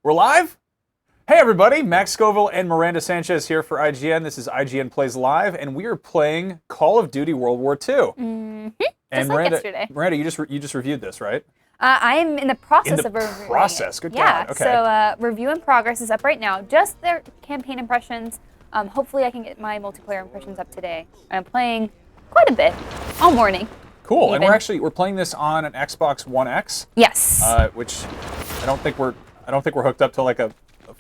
We're live? Hey everybody, Max Scoville and Miranda Sanchez here for IGN. This is IGN Plays Live, and we are playing Call of Duty World War II. Mm-hmm. And Just like yesterday. Miranda, you just reviewed this, right? I am in the process of reviewing process. it. Good yeah, God. Okay. So review in progress is up right now. Just their campaign impressions. Hopefully I can get my multiplayer impressions up today. I'm playing quite a bit all morning. Cool. Even. And we're playing this on an Xbox One X. Yes. Which I don't think we're hooked up to like a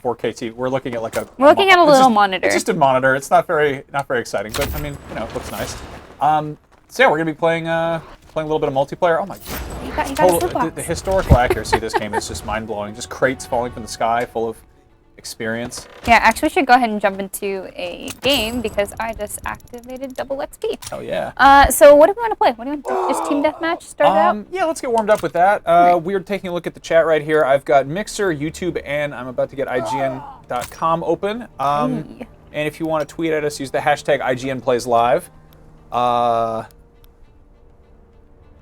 4K TV. We're looking at like a. We're looking at a little monitor. It's just a monitor. It's not very exciting, but I mean, you know, it looks nice. So yeah, we're gonna be playing a little bit of multiplayer. Oh my God. You got the historical accuracy of this game is just mind blowing. Just crates falling from the sky, full of experience. Yeah, actually, we should go ahead and jump into a game because I just activated double XP. Oh yeah. So what do we want to play? What do you want to do? Just team deathmatch? Start it out? Yeah, let's get warmed up with that. We're taking a look at the chat right here. I've got Mixer, YouTube, and I'm about to get IGN.com open. And if you want to tweet at us, use the hashtag IGNPlaysLive.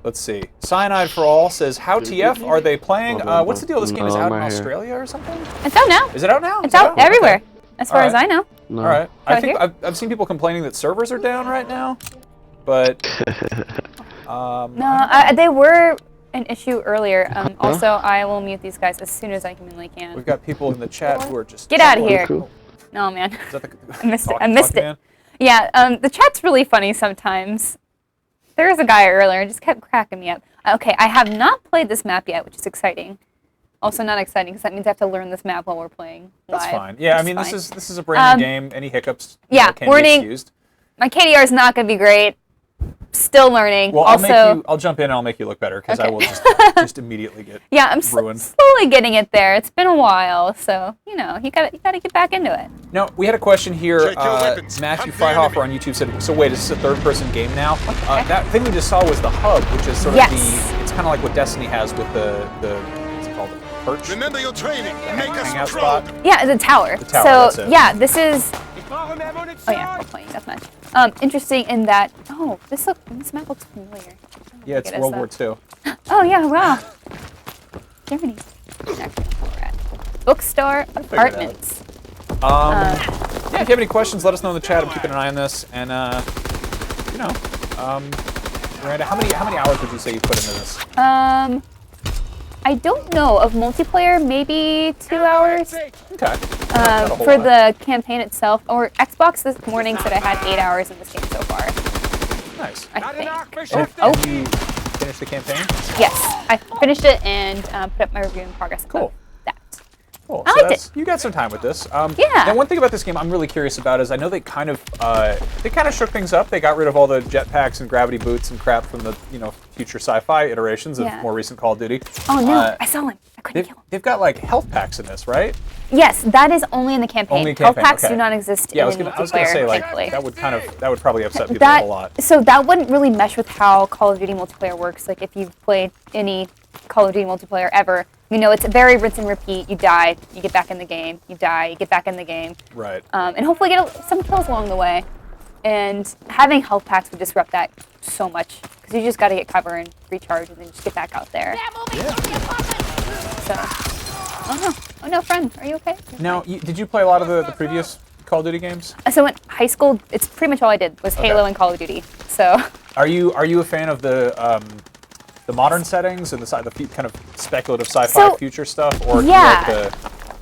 Let's see. Cyanide for All says, how TF are they playing? What's the deal? This game is out in Australia or something? It's out now. Is it out now? It's out everywhere, as far as I know. All right. I think I've seen people complaining that servers are down right now, but no, they were an issue earlier. Also, I will mute these guys as soon as I humanly can. We've got people in the chat who are just get out of here. Cool. No, man. Is that I missed it. Yeah, the chat's really funny sometimes. There was a guy earlier and just kept cracking me up. Okay, I have not played this map yet, which is exciting. Also not exciting because that means I have to learn this map while we're playing live. That's fine. Yeah, I mean, this is a brand new game. Any hiccups can warning, be excused. My KDR is not going to be great. Still learning. Well, also, I'll jump in and I'll make you look better because I will just immediately get ruined. Slowly getting it there. It's been a while, so you know you got to get back into it. No, we had a question here. Matthew Freihofer on YouTube said, "So wait, is this a third-person game now?" That thing we just saw was the hub, which is sort of it's kind of like what Destiny has with the what's it called, the perch. Remember your training. Make us spot. Yeah, the tower. The tower. So yeah, this is. Oh yeah, we're playing deathmatch. Interesting in that. Oh, this map looks familiar. Yeah, it's World War II. Oh yeah, wow. Germany. Actually, where we're at. Bookstore apartments. Yeah, if you have any questions, let us know in the chat. I'm keeping an eye on this, and you know, Miranda, how many hours would you say you put into this? I don't know. Of multiplayer, maybe 2 hours. Okay. For the campaign itself, or Xbox this morning said I had 8 hours in this game so far. Nice. I think. Did you finish the campaign? Yes, I finished it and put up my review in progress. Cool. That. Cool. I So liked it. You got some time with this. Yeah. Now, one thing about this game I'm really curious about is I know they kind of shook things up. They got rid of all the jetpacks and gravity boots and crap from the future sci-fi iterations of more recent Call of Duty. Oh no, I saw him. I couldn't kill him. They've got like health packs in this, right? Yes, that is only in the campaign. Only Health campaign, packs okay. do not exist Yeah, in I was gonna say like thankfully. that would probably upset people a lot. So that wouldn't really mesh with how Call of Duty multiplayer works. Like if you've played any Call of Duty multiplayer ever, you know it's a very rinse and repeat. You die, you get back in the game. You die, you get back in the game. Right. And hopefully get some kills along the way. And having health packs would disrupt that so much because you just got to get cover and recharge and then just get back out there. Yeah. So, oh no, friend, are you okay? Now, did you play a lot of the previous Call of Duty games? So in high school, it's pretty much all I did was Halo and Call of Duty. So. Are you a fan of the modern settings and the kind of speculative sci-fi future stuff, or do you like the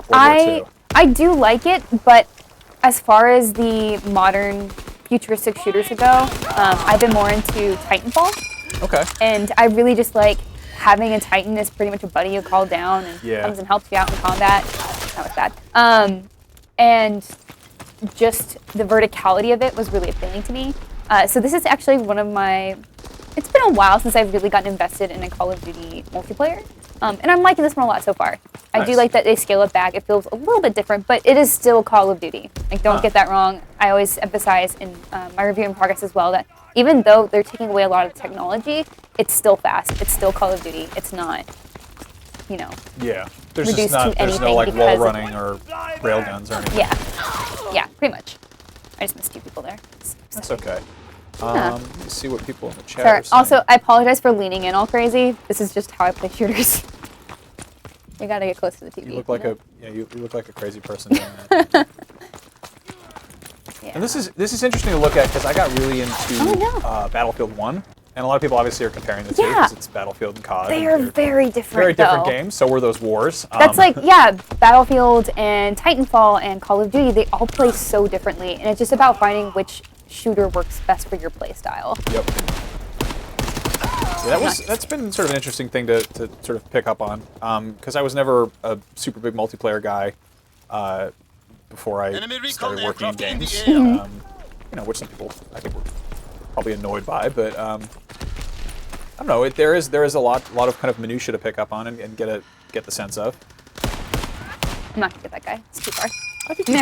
World War II? I do like it, but as far as the modern futuristic shooters go, I've been more into Titanfall. Okay. And I really just like having a Titan as pretty much a buddy you call down and comes and helps you out in combat. That was bad. And just the verticality of it was really appealing to me. So this is actually one of my. It's been a while since I've really gotten invested in a Call of Duty multiplayer. And I'm liking this one a lot so far. Nice. I do like that they scale it back. It feels a little bit different, but it is still Call of Duty. Like, don't get that wrong. I always emphasize in my review in progress as well that even though they're taking away a lot of the technology, it's still fast. It's still Call of Duty. It's not, Yeah. reduced to There's anything no like wall because running or railguns or anything. Yeah, pretty much. I just missed 2 people there. That's okay. Let me see what people in the chat Sorry. are saying. Also, I apologize for leaning in all crazy. This is just how I play shooters. You gotta get close to the TV. You look like you look like a crazy person doing that. Yeah. And this is interesting to look at because I got really into Battlefield 1, and a lot of people obviously are comparing the two because it's Battlefield and COD. They are very different. Very different games. So were those wars. That's like Battlefield and Titanfall and Call of Duty. They all play so differently, and it's just about finding which shooter works best for your play style. Yep. Yeah, that's been sort of an interesting thing to sort of pick up on because I was never a super big multiplayer guy before I started working in games. You know, which some people I think were probably annoyed by, but I don't know. There is a lot of kind of minutia to pick up on and get the sense of. I'm not gonna get that guy. It's too far.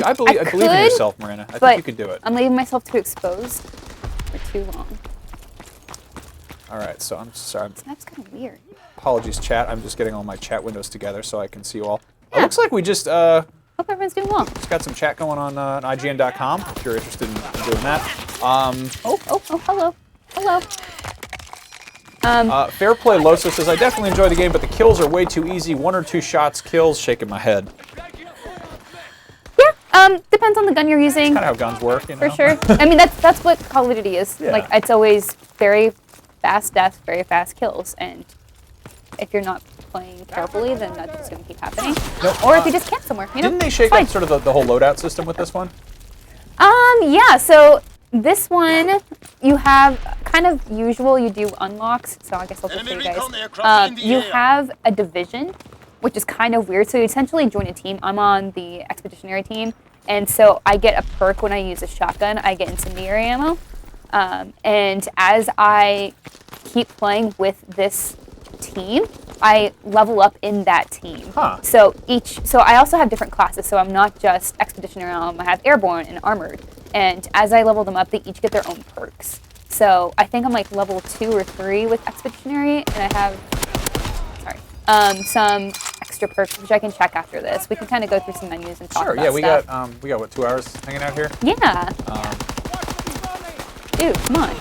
I believe in yourself, Miranda. I think you can do it. I'm leaving myself too exposed for too long. All right, so I'm sorry. This map's kind of weird. Apologies, chat. I'm just getting all my chat windows together so I can see you all. Yeah. It looks like we just hope everyone's doing well. Just got some chat going on IGN.com if you're interested in doing that. Hello. Fair Play Loso says, I definitely enjoy the game, but the kills are way too easy. 1 or 2 shots, kills, shaking my head. Yeah, depends on the gun you're using. That's kind of how guns work, you know? For sure. I mean, that's what Call of Duty is. Yeah. Like, it's always very fast deaths, very fast kills, and if you're not playing carefully, then that's just going to keep happening. Nope. Or if you just camp somewhere, you know? Didn't they shake up sort of the whole loadout system with this one? Yeah, so this one, you have kind of usual, you do unlocks, so I guess I'll just show you guys. You have a division, which is kind of weird, so you essentially join a team. I'm on the expeditionary team, and so I get a perk when I use a shotgun. I get incendiary ammo, and as I keep playing with this team, I level up in that team. Huh. So I also have different classes, so I'm not just expeditionary, I have airborne and armored. And as I level them up, they each get their own perks. So I think I'm like level 2 or 3 with expeditionary, and I have some extra perks which I can check after this. We can kind of go through some menus and talk about Sure. Yeah, stuff. we got what, 2 hours hanging out here? Yeah. Dude, come on.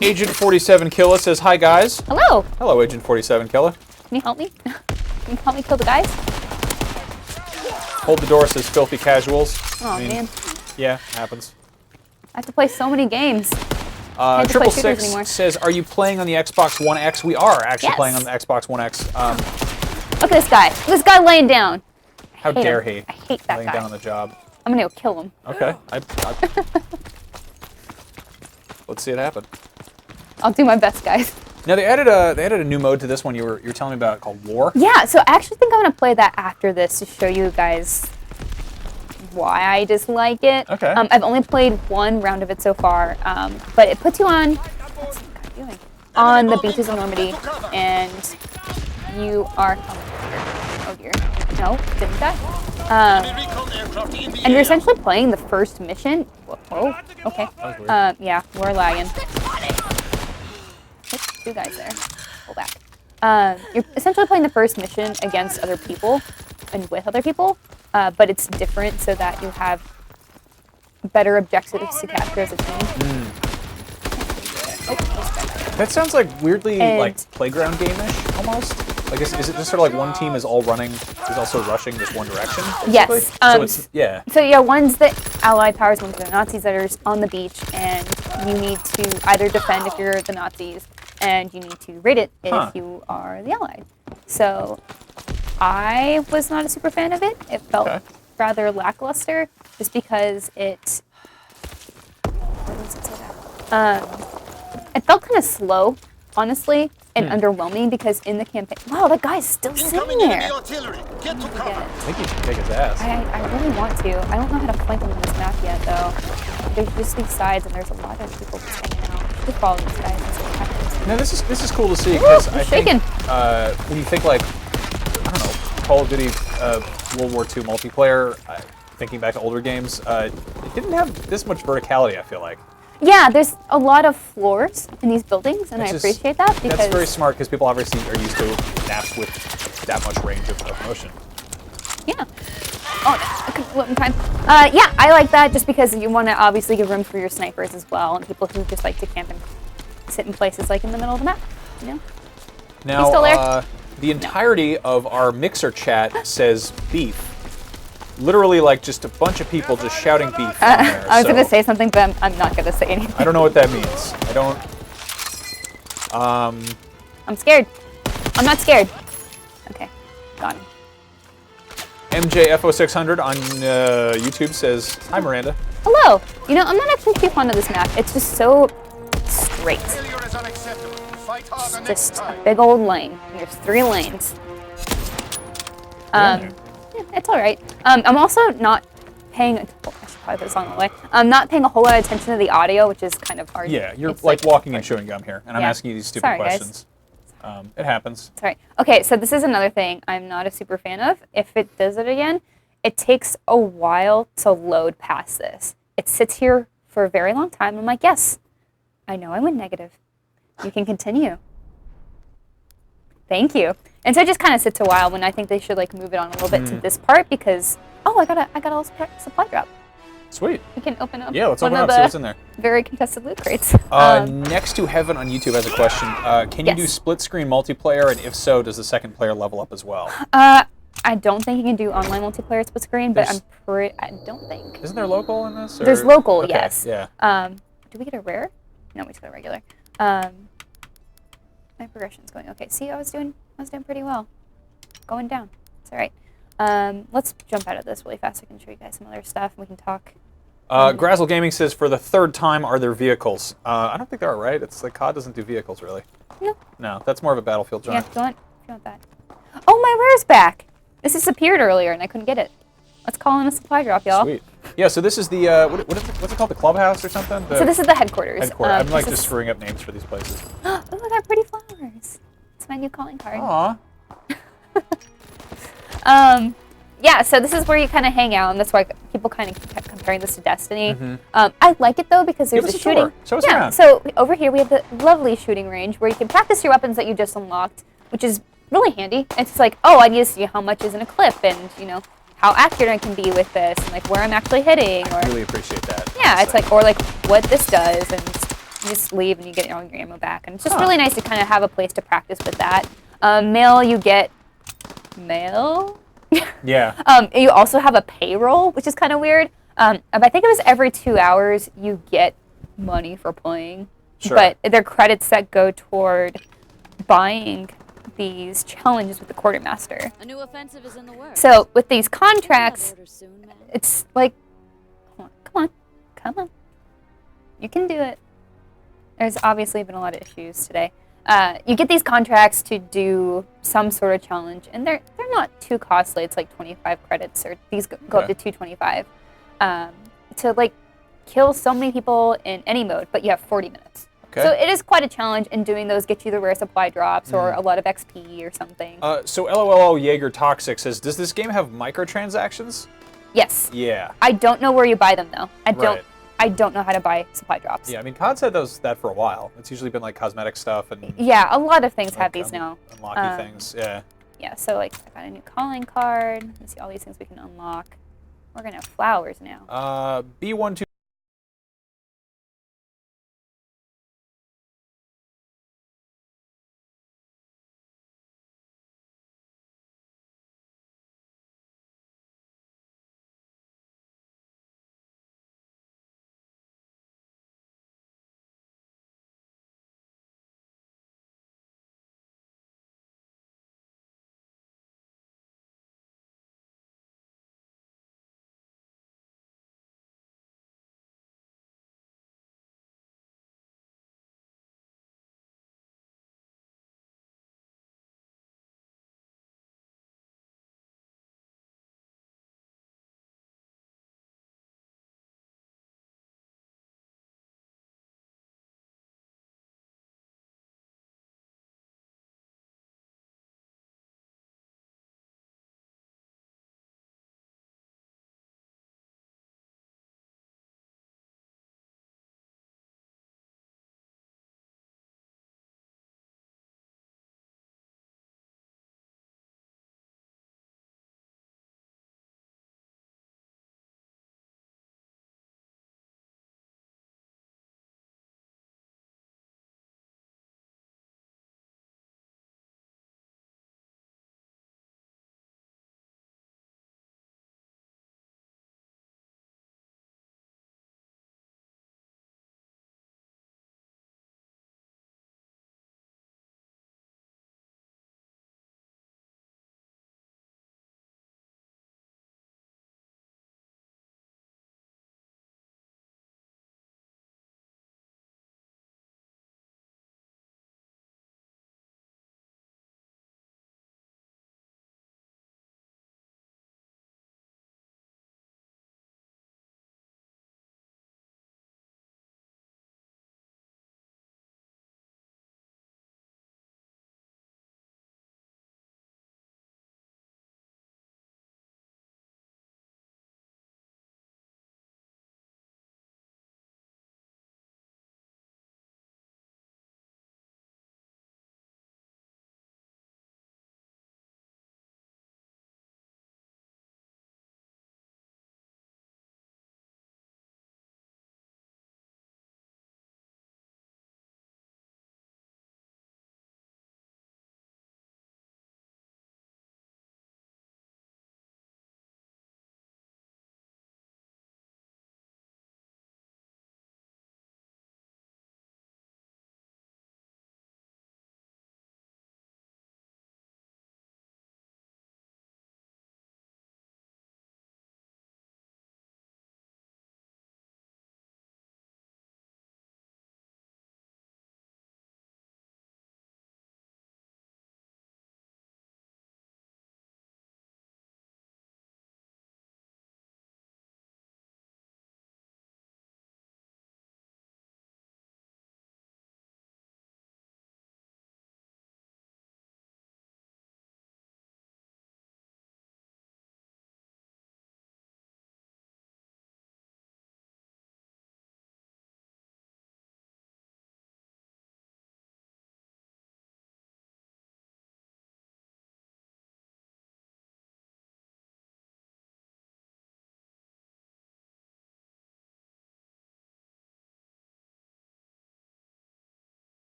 Agent 47 Killa says, hi guys. Hello. Hello, Agent 47 Killa. Can you help me? Can you help me kill the guys? Hold the door says filthy casuals. Oh, man. Yeah, happens. I have to play so many games. Triple Six says, are you playing on the Xbox One X? We are actually playing on the Xbox One X. Look at this guy. Look at this guy laying down. How dare he? I hate that laying guy. down on the job. I'm going to go kill him. Okay. Let's see it happen. I'll do my best, guys. Now they added a new mode to this one you were telling me about called War. Yeah, so I actually think I'm gonna play that after this to show you guys why I dislike it. Okay. I've only played 1 round of it so far, but it puts you on what's the guy doing? On the beaches of Normandy, and you are oh dear, no, didn't die. And you're essentially playing the first mission. Whoa, okay. Yeah, we're lagging. 2 guys there. Pull back. You're essentially playing the first mission against other people and with other people, but it's different so that you have better objectives to capture as a team. That sounds like weirdly like playground game-ish almost. Like is it just sort of like one team is also rushing this one direction? Basically? Yes. So it's So yeah, one's the Allied powers, one's the Nazis that are on the beach, and you need to either defend if you're the Nazis, and you need to raid it if you are the Allied. So I was not a super fan of it. It felt rather lackluster, just because it felt kind of slow, honestly, and underwhelming, because in the campaign, wow, that guy's still sitting there. I think you should kick his ass. I really want to. I don't know how to flank him in this map yet, though. There's just these sides, and there's a lot of people just hanging out. Just follow these guys and see what happens. Now, this is cool to see, because I think shaking. when you think like, I don't know, Call of Duty World War II multiplayer, thinking back to older games, it didn't have this much verticality, I feel like. Yeah, there's a lot of floors in these buildings, and I appreciate that, because that's very smart, because people obviously are used to maps with that much range of motion. Yeah. Oh, okay, one time. Yeah, I like that, just because you want to obviously give room for your snipers as well, and people who just like to camp and sit in places like in the middle of the map. You know. Now, he's still there. The entirety of our mixer chat says beef. Literally, like, just a bunch of people just shouting beef on there. I was going to say something, but I'm not going to say anything. I don't know what that means. I don't... I'm scared. I'm not scared. Okay, gone. MJFO600 on YouTube says, "Hi, Miranda." Hello. You know, I'm not actually too fond of this map. It's just so straight. Just a big old lane. There's 3 lanes. Yeah, it's all right. I'm also not paying. I should probably put this on the way. I'm not paying a whole lot of attention to the audio, which is kind of hard. Yeah, you're like walking and chewing gum here, and I'm asking you these stupid questions. It happens. Sorry. Okay, so this is another thing I'm not a super fan of. If it does it again, it takes a while to load past this. It sits here for a very long time. I'm like, yes, I know I went negative. You can continue. Thank you. And so it just kind of sits a while when I think they should like move it on a little bit to this part because I got a supply drop. Sweet. We can open up. Yeah, let's open up. See what's in there. Very contested loot crates. Next to Heaven on YouTube has a question. Can you do split screen multiplayer, and if so, does the second player level up as well? I don't think you can do online multiplayer split screen, but I don't think. Isn't there local in this? Or? There's local, okay, yes. Yeah. Do we get a rare? No, we just got a regular. My progression's going okay. See, I was doing pretty well. Going down. It's all right. Let's jump out of this really fast. I can show you guys some other stuff, and we can talk. Grazzle Gaming says, for the 3rd time, are there vehicles? I don't think there are, right? It's like COD doesn't do vehicles, really. No. No, that's more of a Battlefield genre. Yeah, if you want that. Oh, my rare's back! This disappeared earlier, and I couldn't get it. Let's call in a supply drop, y'all. Sweet. Yeah, so this is the, what's it called, the clubhouse or something? So this is the headquarters. I'm like just screwing up names for these places. Oh, look at pretty flowers. It's my new calling card. Aww. Yeah, so this is where you kind of hang out, and that's why people kind of kept comparing this to Destiny. I like it, though, because there's a shooting. Show us around. So over here we have the lovely shooting range where you can practice your weapons that you just unlocked, which is really handy. It's like, oh, I need to see how much is in a clip, and, you know, how accurate I can be with this, and, like, where I'm actually hitting. I really appreciate that. Yeah, it's like, or, like, what this does, and you just leave and you get all your ammo back. And it's just really nice to kind of have a place to practice with that. Mail, you get... Mail? Yeah. You also have a payroll, which is kind of weird. I think it was every 2 hours you get money for playing. Sure. But they're credits that go toward buying these challenges with the quartermaster. A new offensive is in the works. So with these contracts, it's like, come on. You can do it. There's obviously been a lot of issues today. You get these contracts to do some sort of challenge, and they're not too costly. It's like 25 credits, or these go up to 225 to like kill so many people in any mode, but you have 40 minutes. Okay. So it is quite a challenge, and doing those get you the rare supply drops or a lot of XP or something. So LOLO Jaeger Toxic says, does this game have microtransactions? Yes. Yeah. I don't know where you buy them though. I don't know how to buy supply drops. Yeah, I mean, COD said that for a while. It's usually been like cosmetic stuff and... Yeah, a lot of things have these now. Unlocky things, yeah. Yeah, so like I got a new calling card. Let's see all these things we can unlock. We're gonna have flowers now. B12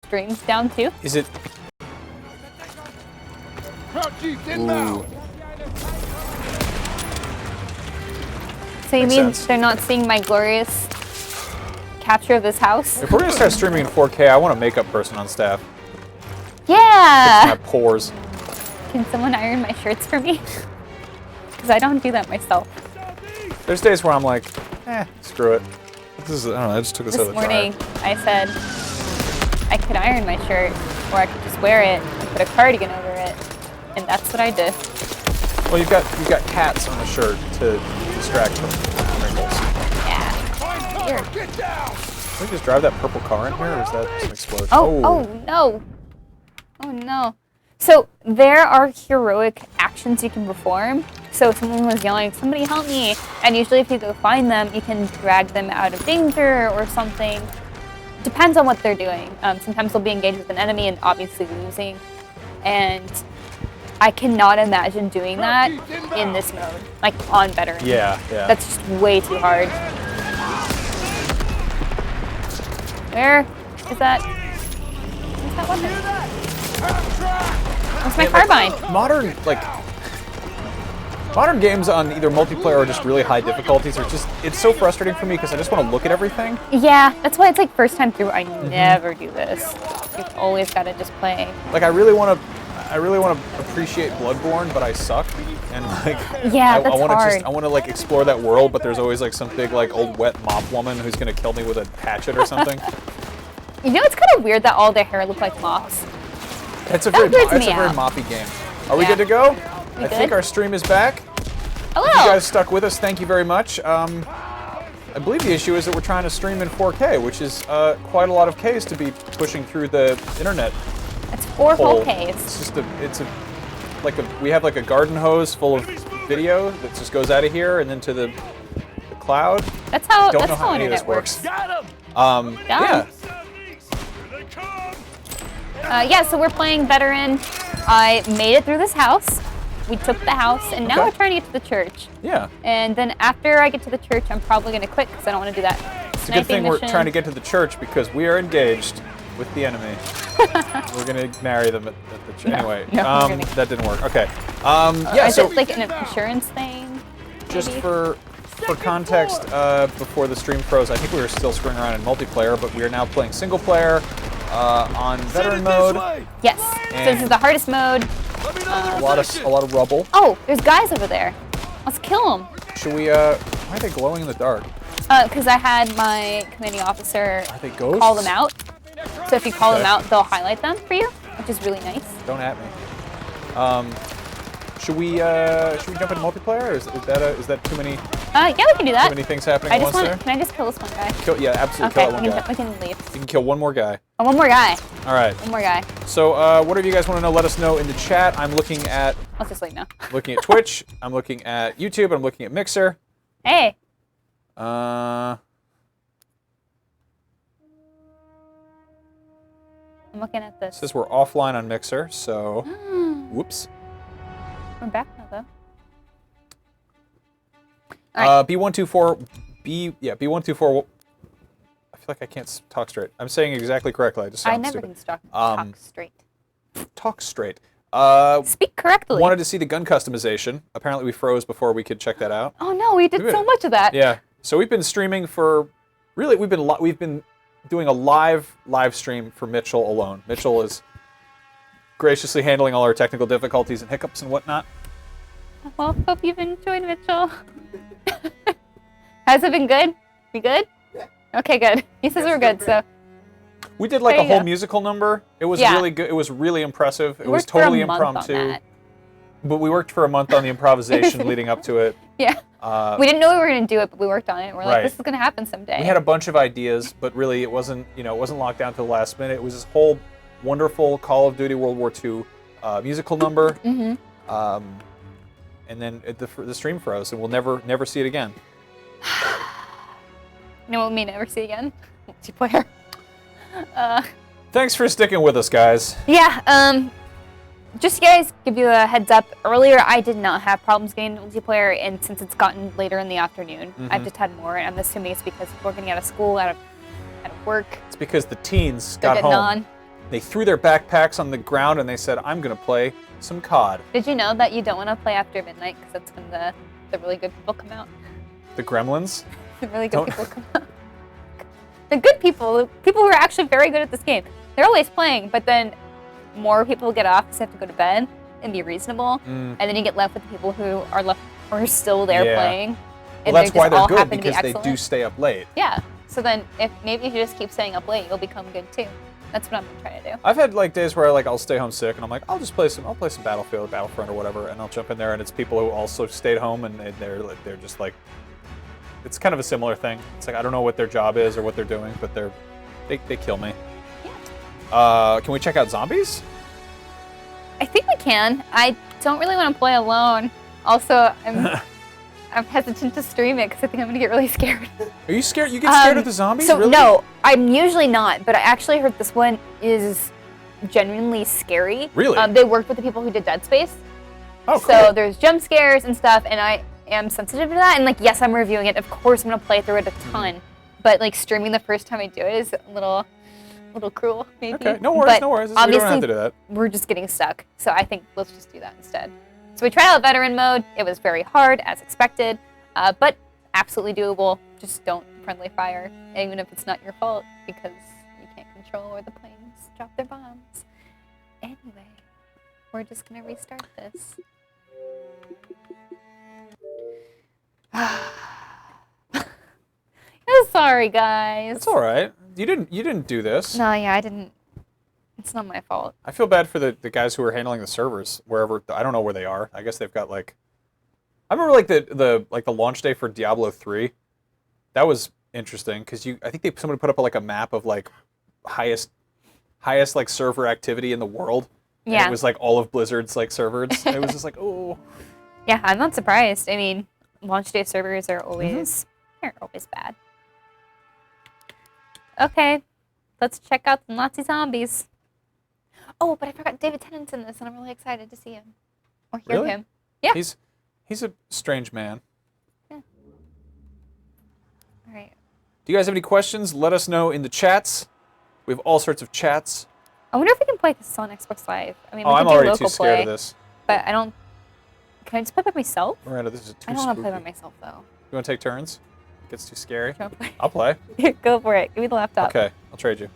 streams down too. Is it? Ooh. So you Makes mean sense. they're not seeing my glorious capture of this house? If we're gonna start streaming in 4K, I want a makeup person on staff. Yeah! My pores. Can someone iron my shirts for me? Because I don't do that myself. There's days where I'm like, screw it. This is, I don't know, I just took this out This of the dryer. morning, I said I could iron my shirt, or I could just wear it and put a cardigan over it, and that's what I did. Well, you've got cats on the shirt to distract from wrinkles. Yeah. Here. Can we just drive that purple car in here, or is that just an explosion? Oh no. Oh no. So there are heroic actions you can perform. So if someone was yelling, somebody help me, and usually if you go find them, you can drag them out of danger or something. Depends on what they're doing. Sometimes they'll be engaged with an enemy and obviously losing. And I cannot imagine doing that in this mode, like on veteran. Yeah. That's just way too hard. Where is that? Where's that weapon? Where's my carbine? Modern games on either multiplayer or just really high difficulties are just, it's so frustrating for me because I just want to look at everything. Yeah, that's why it's like first time through, I never do this. You've always got to just play. Like I really want to appreciate Bloodborne, but I suck. And like, yeah, I want to hard. I want to like explore that world, but there's always like some big like old wet mop woman who's gonna kill me with a hatchet or something. You know, it's kind of weird that all their hair look like mops. It's a very moppy game. Are we good to go? I think our stream is back. Hello. If you guys stuck with us, thank you very much. I believe the issue is that we're trying to stream in 4K, which is quite a lot of Ks to be pushing through the internet. It's 4 whole Ks. It's just we have like a garden hose full of video that just goes out of here and then to the cloud. That's how Don't know how any of this internet works. Got him. Yeah. Yeah, so we're playing veteran. I made it through this house. We took the house, and now we're trying to get to the church. Yeah. And then after I get to the church, I'm probably going to quit because I don't want to do that It's a good thing we're trying to get to the church because we are engaged with the enemy. We're going to marry them at the church. Anyway, that didn't work. Okay. Yeah, is so it like an insurance thing? just maybe? for context, before the stream froze, I think we were still screwing around in multiplayer, but we are now playing single player on veteran mode. Yes. So this is the hardest mode. A lot of rubble. Oh, there's guys over there. Let's kill them. Should we? Why are they glowing in the dark? Because I had my commanding officer Are they ghosts? call them out. So if you call them out, they'll highlight them for you, which is really nice. Don't at me. Should we jump into multiplayer? Or is that too many? Yeah, we can do that. Too many things happening at once there? Can I just kill this one guy? Absolutely. Okay, Kill that one guy. we can leave. You can kill one more guy. Oh, one more guy. All right. One more guy. So, whatever you guys want to know, let us know in the chat. I'm looking at Let's just leave now. Twitch. I'm looking at YouTube. I'm looking at Mixer. Hey. I'm looking at this. Says we're offline on Mixer, so whoops. We're back now, though. B124, B124. I feel like I can't talk straight. I'm saying exactly correctly. I just sound never stupid. can talk straight. Talk straight. Speak correctly. Wanted to see the gun customization. Apparently we froze before we could check that out. Oh no, we did so much of that. Yeah. So we've been streaming for, really, we've been doing a live stream for Mitchell alone. Mitchell is graciously handling all our technical difficulties and hiccups and whatnot. Well, hope you've enjoyed, Mitchell. Has it been good? We good? Yeah. Okay, good. He says we're good, so. We did like a whole musical number. It was really good. It was really impressive. It was totally impromptu. But we worked for a month on the improvisation leading up to it. Yeah. We didn't know we were going to do it, but we worked on it. We're like, this is going to happen someday. We had a bunch of ideas, but really it wasn't locked down to the last minute. It was this whole wonderful Call of Duty World War II musical number. Mm-hmm. And then the stream froze, and we'll never see it again. You know what we may never see again? Multiplayer. Thanks for sticking with us, guys. Yeah, just you guys, give you a heads up. Earlier, I did not have problems getting multiplayer, and since it's gotten later in the afternoon, I've just had more. And I'm assuming it's because people are getting out of school, out of work. It's because the teens got home. They threw their backpacks on the ground and they said, I'm going to play some COD. Did you know that you don't want to play after midnight because that's when the really good people come out? The gremlins? The really good people come out. The good people, the people who are actually very good at this game, they're always playing, but then more people get off because they have to go to bed and be reasonable, and then you get left with the people who are still there playing. Well, that's why they're good, because they do stay up late. Yeah. So then, if maybe if you just keep staying up late, you'll become good too. That's what I'm trying to do. I've had like days where I'll stay home sick, and I'm like, I'll play some Battlefield, Battlefront, or whatever, and I'll jump in there, and it's people who also stayed home, and they're just like, it's kind of a similar thing. It's like I don't know what their job is or what they're doing, but they kill me. Yeah. Can we check out zombies? I think we can. I don't really want to play alone. Also, I'm hesitant to stream it because I think I'm gonna get really scared. Are you scared? You get scared of the zombies? So really? No, I'm usually not, but I actually heard this one is genuinely scary. Really? They worked with the people who did Dead Space. Oh, cool. So there's jump scares and stuff, and I am sensitive to that. And like, yes, I'm reviewing it. Of course, I'm gonna play through it a ton. But like, streaming the first time I do it is a little cruel, maybe. Okay, no worries, no worries. We don't have to do that. We're just getting stuck, so I think let's just do that instead. So we tried out veteran mode. It was very hard, as expected, but absolutely doable. Just don't friendly fire, even if it's not your fault, because you can't control where the planes drop their bombs. Anyway, we're just gonna restart this. I'm sorry, guys. It's all right. You didn't do this. No, yeah, I didn't. It's not my fault. I feel bad for the guys who are handling the servers wherever. I don't know where they are. I guess they've got like. I remember like the launch day for Diablo 3. That was interesting because I think somebody put up like a map of like highest like server activity in the world. Yeah. And it was like all of Blizzard's like servers. And it was just like, oh. Yeah, I'm not surprised. I mean, launch day servers are always they're always bad. Okay, let's check out the Nazi zombies. Oh, but I forgot David Tennant's in this, and I'm really excited to see him or hear him. Yeah, he's a strange man. Yeah. All right. Do you guys have any questions? Let us know in the chats. We have all sorts of chats. I wonder if we can play this on Xbox Live. I mean, we I'm can do already local too scared play, of this. But I don't. Can I just play by myself? Miranda, this is too I don't want to play by spooky. myself though. You want to take turns? It gets too scary. Play? I'll play. Go for it. Give me the laptop. Okay, I'll trade you.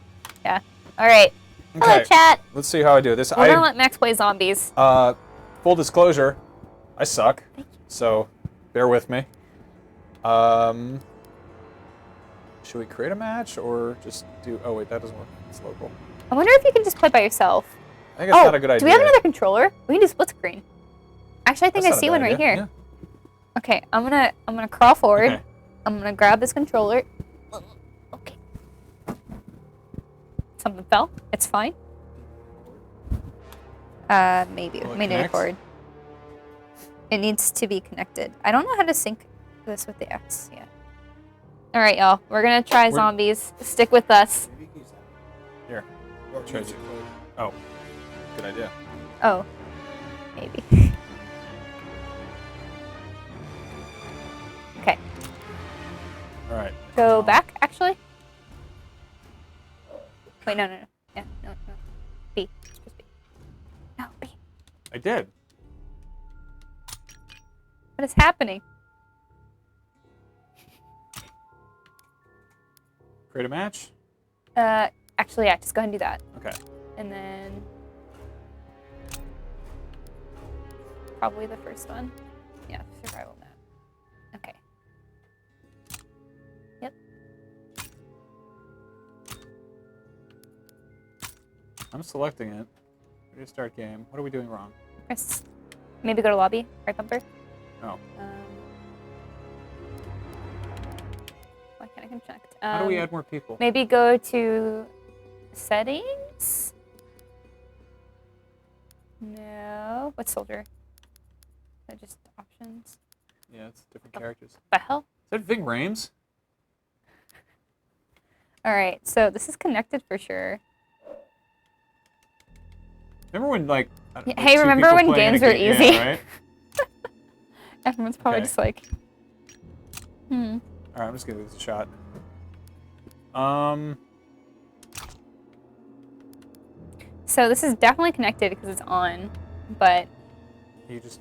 Yeah. All right. Okay. Hello, chat. Let's see how I do this. We're gonna let Max play zombies. Full disclosure, I suck. So, bear with me. Should we create a match or just do? Oh wait, that doesn't work. It's local. I wonder if you can just play by yourself. I think it's not a good idea. Do we have another controller? We can do split screen. Actually, I think That's I see one right here. Yeah. Okay, I'm gonna crawl forward. Okay. I'm gonna grab this controller. Okay. Something fell. It's fine. Maybe. Will it May need a connect? cord. It needs to be connected. I don't know how to sync this with the X yet. All right, y'all. We're gonna try zombies. Stick with us. Here. Trade you. Oh, good idea. Oh, maybe. Okay. All right. Go back, actually. Wait, no. Yeah, no. B. Just B. No, B. I did. What is happening? Create a match. Actually, yeah, just go ahead and do that. Okay. And then probably the first one. Yeah, survival map. Okay. Yep. I'm selecting it. Ready to start game. What are we doing wrong? Press. Maybe go to lobby. Right bumper. Oh. Why can't I connect? How do we add more people? Maybe go to settings. No. What soldier? Is that just options? Yeah, it's different characters. The hell? Is that Ving Rhames? All right. So this is connected for sure. Remember when like? Hey, remember when games were easy? Yeah, right? Everyone's probably just like, All right, I'm just gonna give this a shot. So this is definitely connected because it's on, but...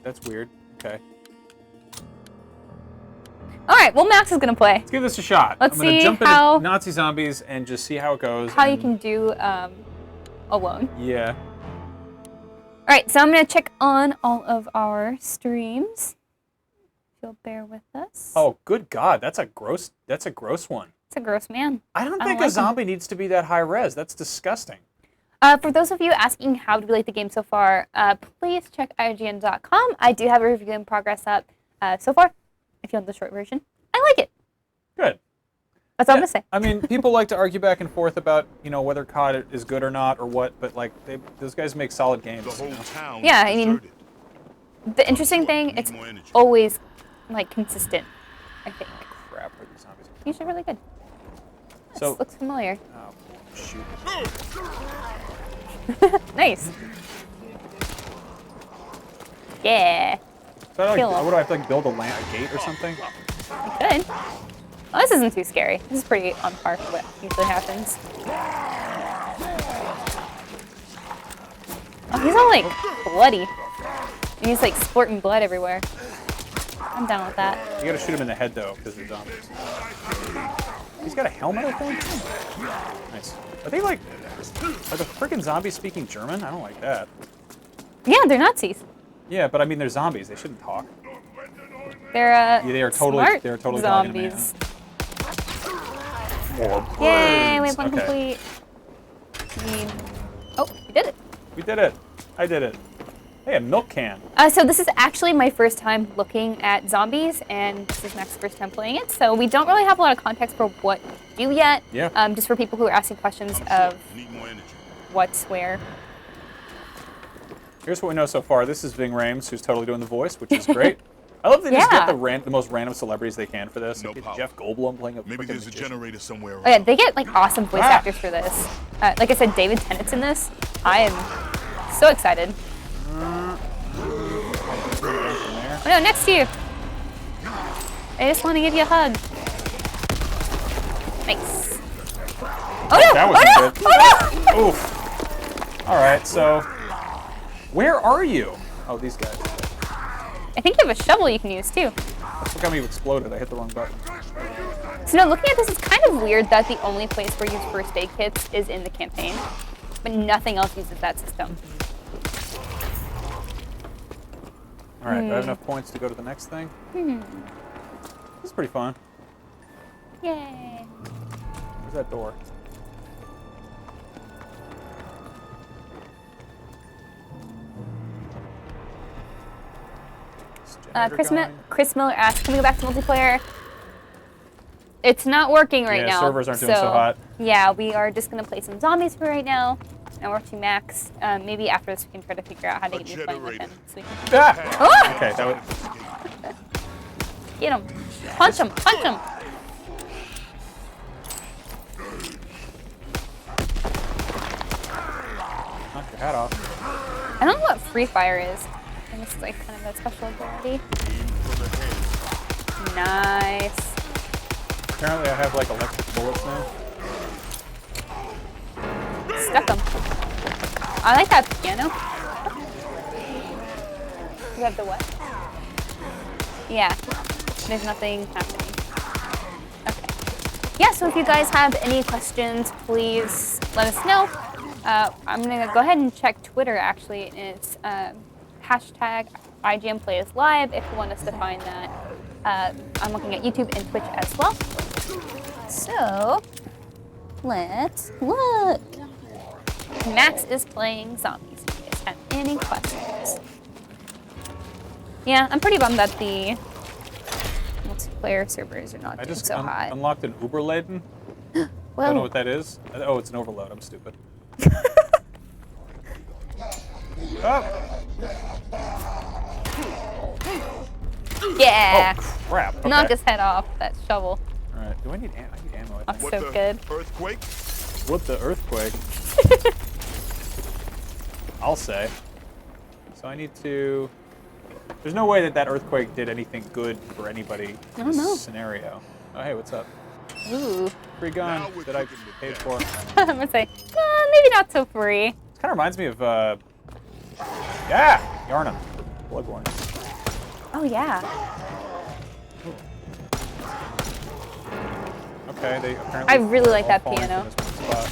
That's weird. Okay. All right, well, Max is going to play. Let's give this a shot. Let's I'm going to see jump how... into Nazi zombies and just see how it goes. How you can do alone. Yeah. All right, so I'm going to check on all of our streams. If you'll bear with us. Oh, good God. That's a gross one. It's a gross man. I don't think a zombie needs to be that high res. That's disgusting. For those of you asking how do we like the game so far, please check IGN.com. I do have a review in progress up so far. If you want the short version, I like it. Good. That's all I'm gonna say. I mean, people like to argue back and forth about whether COD is good or not or what, but like those guys make solid games. The whole town yeah, I mean, the interesting thing, it's always like consistent. I think. Crap, where are these zombies? Usually really good. So this looks familiar. Oh shoot. Nice. Yeah. So what do I have to like build a gate or something? You could. Oh, this isn't too scary. This is pretty on par for what usually happens. Oh, he's all like bloody. And he's like splurting blood everywhere. I'm down with that. You gotta shoot him in the head though, because they're zombies. He's got a helmet, I think? Nice. Are they like... Are the freaking zombies speaking German? I don't like that. Yeah, they're Nazis. Yeah, but I mean, they're zombies. They shouldn't talk. They're yeah, they are totally, smart they're totally zombies. Yay, waypoint complete. Oh, we did it. We did it. I did it. Hey, a milk can. So this is actually my first time looking at zombies, and this is Max's first time playing it. So we don't really have a lot of context for what to do yet. Yeah. Just for people who are asking questions of what's where. Here's what we know so far. This is Ving Rhames, who's totally doing the voice, which is great. I love they just get the most random celebrities they can for this. Jeff Goldblum playing a Maybe there's a generator somewhere around. Oh yeah, they get like awesome voice actors for this. Like I said, David Tennant's in this. I am so excited. Oh no, next to you. I just want to give you a hug. Nice. Oh no! That was good. Oh no! Oof. All right, so where are you? Oh, these guys. I think you have a shovel you can use too. Look how many exploded. I hit the wrong button. So now looking at this, it's kind of weird that the only place where you use first aid kits is in the campaign, but nothing else uses that system. All right, do I have enough points to go to the next thing? This is pretty fun. Yay. Where's that door? Chris Miller asked, can we go back to multiplayer? It's not working right now. Yeah, servers aren't doing so hot. Yeah, we are just going to play some zombies for right now. And we're to Max. Maybe after this we can try to figure out how to get you playing with him. So we can... Ah! Okay, that would... Get him. Punch him. Punch him. Knock your hat off. I don't know what free fire is. And this is like kind of a special ability. Nice. Apparently I have like electric bullets now. Stuck them. I like that piano. You have the what? Yeah. There's nothing happening. Okay. Yeah, so if you guys have any questions, please let us know. I'm going to go ahead and check Twitter, actually. It's hashtag IGNPlaysLive if you want us to find that. I'm looking at YouTube and Twitch as well. So, let's look. Max is playing zombies. If you guys have any questions. Yeah, I'm pretty bummed that the multiplayer servers are not doing so hot. I just unlocked an Uberladen. Well, I don't know what that is. Oh, it's an overload. I'm stupid. Oh. Yeah. Oh, crap. Okay. Knock his head off, that shovel. All right. Do I need ammo? I need ammo. I'm so good. Earthquake? What the earthquake? I'll say. So I need to... There's no way that earthquake did anything good for anybody in this scenario. Oh, hey, what's up? Ooh. Free gun that I paid for. I'm going to say, maybe not so free. Kind of reminds me of, yeah, Yarnum, Bloodborne. Oh, yeah. Okay, they apparently... I really like that falling piano. from this one spot.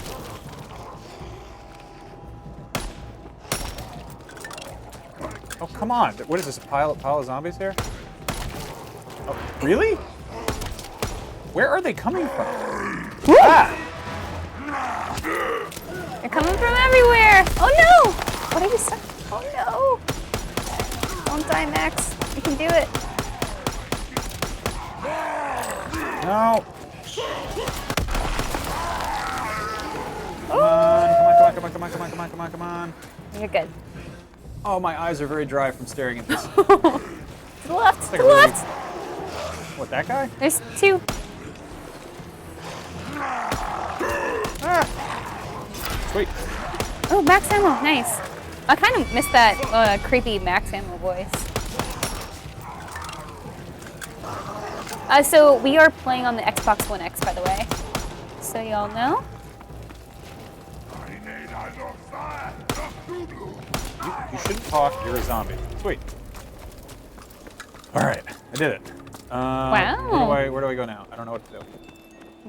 Oh, come on. What is this, a pile of zombies here? Oh, really? Where are they coming from? Ah! They're coming from everywhere. Oh, no. What are you saying? Oh, no. Don't die, Max. You can do it. No. Come on. You're good. Oh, my eyes are very dry from staring at this. To the left. To Like the left. What, that guy? There's two. Ah. Sweet. Oh, Max Ammo. Nice. I kind of missed that creepy Max Ammo voice. So we are playing on the Xbox One X, by the way. So y'all know. You shouldn't talk, you're a zombie. Sweet. Alright, I did it. Wow. Where do I go now? I don't know what to do.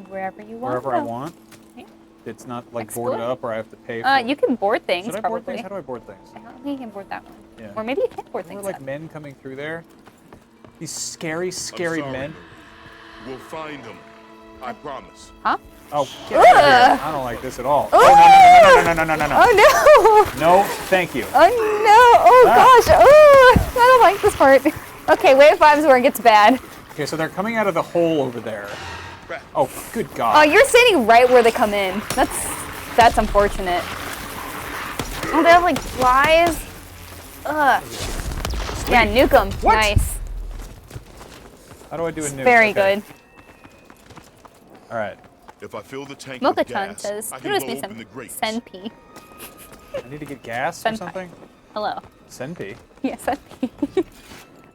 Wherever you want. Wherever I want? Yeah. It's not like Explore. boarded up or I have to pay for You can board things, Should I probably. board things? How do I board things? I don't think you can board that one. Yeah. Or maybe you can board There things. were like up. men coming through there. These scary, I'm scary sorry. men. We'll find them. I promise. Huh? Oh, get out of here. I don't like this at all. Oh, no. Oh no! No, thank you. Oh no! Oh gosh! Oh, I don't like this part. Okay, wave 5 is where it gets bad. Okay, so they're coming out of the hole over there. Oh, good Oh, God. you're standing right where they come in. That's unfortunate. Oh, they have like flies. Ugh. Yeah, nuke them. What? Nice. How do I do a nuke? Very Okay. good. All right. If I fill the tank Mocha-chan with gas, says, I can notice blow me open some the grates. Senpi. I need to get gas or Senpai. something? Hello. Senpi. Yeah, Senpi.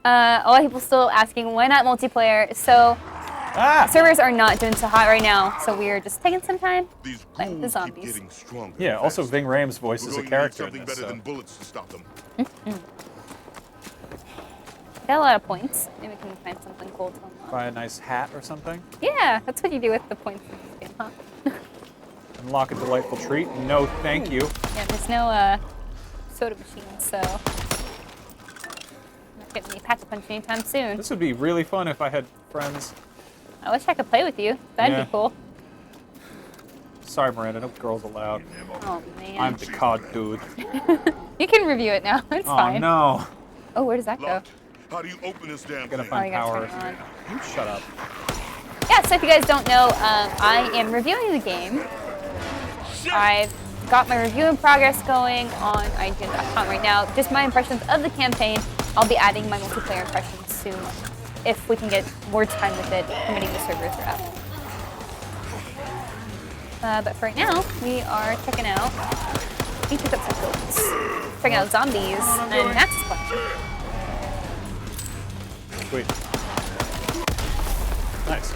A lot of people still asking, why not multiplayer? So, Ah! servers are not doing so hot right now, so we are just taking some time. These Playing the ghouls keep zombies. getting stronger. Yeah, and also faster. Ving Rhames' voice We're is a going to need character in something this, better so. than bullets to stop them. Got a lot of points. Maybe we can find something cool to unlock. Buy a nice hat or something. Yeah, that's what you do with the points in this game, huh? Unlock a delightful treat. No, thank you. Yeah, there's no soda machines, so not getting any Pack-a-Punch anytime soon. This would be really fun if I had friends. I wish I could play with you. That'd Yeah. be cool. Sorry, Miranda, no girls allowed. Oh man. I'm the COD dude. You can review it now. It's Oh, fine. no. Oh, where does that go? Locked. How do you open this damn Gotta thing? find you gotta power. turn it on. You shut up. Yeah, so if you guys don't know, I am reviewing the game. I've got my review in progress going on IGN.com right now. Just my impressions of the campaign. I'll be adding my multiplayer impressions soon if we can get more time with it, permitting the servers are up. But for right now, we are checking out. We pick up some builds. Checking out zombies and Max is playing. Sweet. Nice.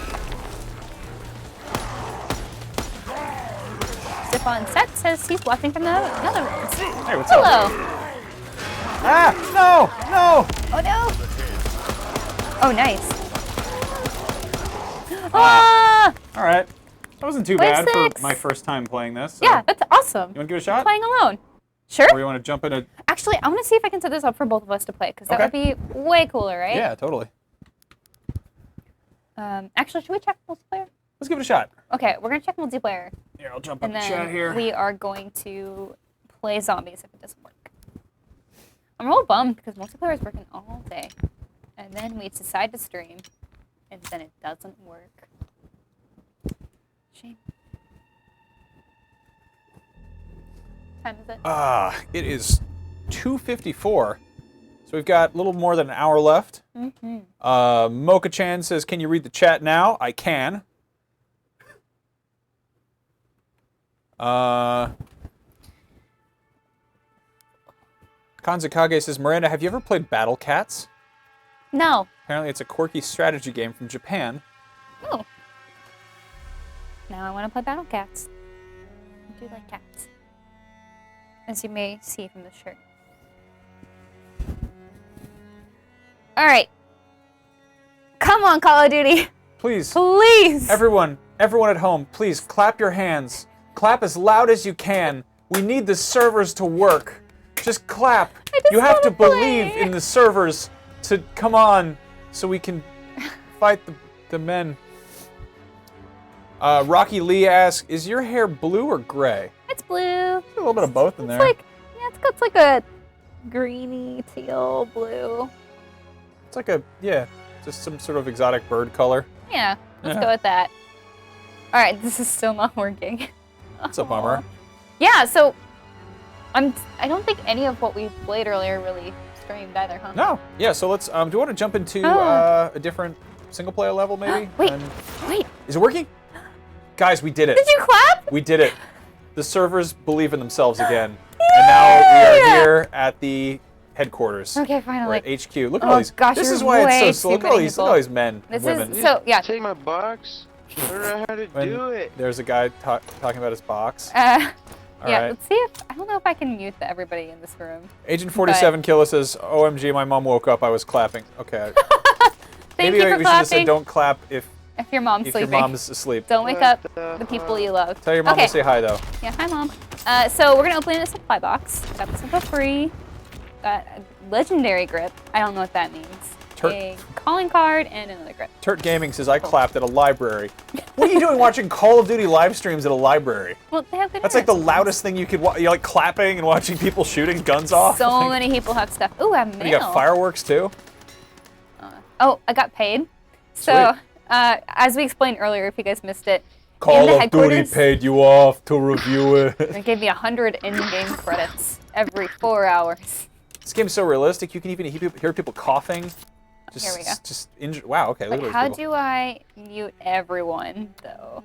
Zip on set says he's watching from the Netherlands. Hey, what's Hello. up? Ah! No! No! Oh no! Oh, nice. Ah! All right. That wasn't too Wave bad 6. for my first time playing this. So. Yeah, that's awesome. You want to give it a shot? Playing alone. Sure. Or you want to jump in a... Actually, I want to see if I can set this up for both of us to play, because that would be way cooler, right? Yeah, totally. Actually, should we check multiplayer? Let's give it a shot. Okay, we're going to check multiplayer. Here, I'll jump in And the chat then here. we are going to play zombies if it doesn't work. I'm real bummed because multiplayer is working all day. And then we decide to stream, and then it doesn't work. Shame. What time is it? It is 2:54. So we've got a little more than an hour left. Mm-hmm. Mocha-chan says, can you read the chat now? I can. Kanzakage says, Miranda, have you ever played Battle Cats? No. Apparently it's a quirky strategy game from Japan. Oh. Now I want to play Battle Cats. I do like cats. as you may see from the shirt. All right. Come on, Call of Duty. Please. Please. Everyone at home, please clap your hands. Clap as loud as you can. We need the servers to work. Just clap. You have to believe in the servers to come on so we can fight the men. Rocky Lee asks, is your hair blue or gray? It's blue. A little bit of both in there. It's like a greeny teal blue. It's like just some sort of exotic bird color. Yeah, let's go with that. All right, this is still not working. That's a bummer. Yeah, so I don't think any of what we played earlier really streamed either, huh? No. Yeah, so let's, do you want to jump into a different single player level maybe? Wait. Is it working? Guys, we did it. Did you clap? We did it. The servers believe in themselves again. And now we are here at the headquarters. Okay, finally. We're at HQ. Look at all these. Gosh, this is why it's so slow. Look at all these men, women. Take my box. I don't know how to do it. There's a guy talking about his box. Yeah, right. let's see if, I don't know if I can mute everybody in this room. Agent 47 Killa says, OMG, my mom woke up, I was clapping. Okay. Maybe we should have said don't clap if your mom's sleeping. Your mom's asleep. Don't wake up the people you love. Tell your mom to say hi, though. Yeah, hi, Mom. So we're going to open in a supply box. Got this info free. Got a legendary grip. I don't know what that means. A calling card and another grip. Turt Gaming says, I clapped at a library. What are you doing watching Call of Duty live streams at a library? Well, they have good That's like the loudest thing you could watch. You're like clapping and watching people shooting guns off. So many people have stuff. Ooh, I have mail. You got fireworks, too? Oh, I got paid. So, as we explained earlier, if you guys missed it, Call of Duty paid you off to review it. They gave me 100 in-game credits every 4 hours. This game's so realistic, you can even hear people coughing. Here we go. Just injured. Wow, okay. Look at how do I mute everyone, though?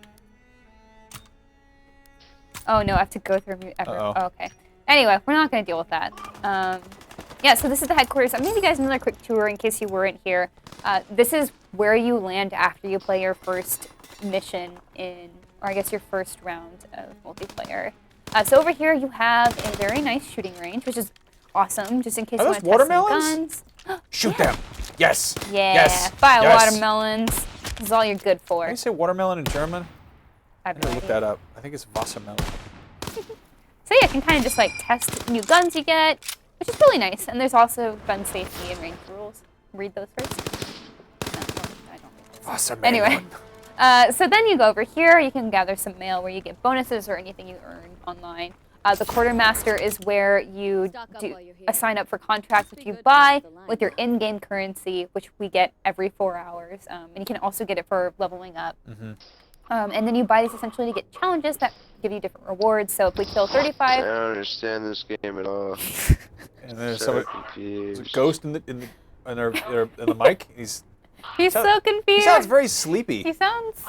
Oh, no, I have to go through mute everyone. Oh, okay. Anyway, we're not going to deal with that. Yeah, so this is the headquarters. I'm going to give you guys another quick tour in case you weren't here. This is where you land after you play your first mission or I guess your first round of multiplayer. So over here you have a very nice shooting range, which is awesome, just in case you want to test some guns. Shoot them! Yes! Yeah, yes. Buy watermelons. This is all you're good for. Can you say watermelon in German? I gotta look that up. I think it's Wassermelon. So yeah, you can kind of just like test new guns you get, which is really nice. And there's also gun safety and range rules. Read those first. No, I don't read those. Wassermelon. Anyway, so then you go over here. You can gather some mail where you get bonuses or anything you earn online. The quartermaster is where you sign up for contracts which you buy with your in-game currency, which we get every 4 hours. And you can also get it for leveling up. Mm-hmm. And then you buy these essentially to get challenges that give you different rewards. So if we kill 35... I don't understand this game at all. And there's a ghost in the mic. He's so confused. He sounds very sleepy. He sounds...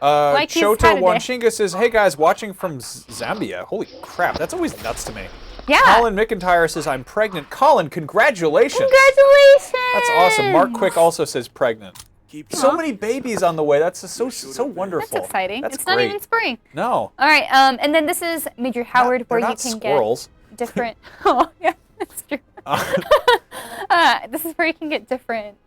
like Shoto Wanshinga says, hey guys, watching from Zambia. Holy crap, that's always nuts to me. Yeah. Colin McIntyre says, I'm pregnant. Colin, congratulations. Congratulations. That's awesome. Mark Quick also says pregnant. So many babies on the way. That's so wonderful. That's exciting. That's it's great. Not even spring. No. All right, and then this is Major Howard, where you can squirrels. Get different... Oh, yeah, that's true. This is where you can get different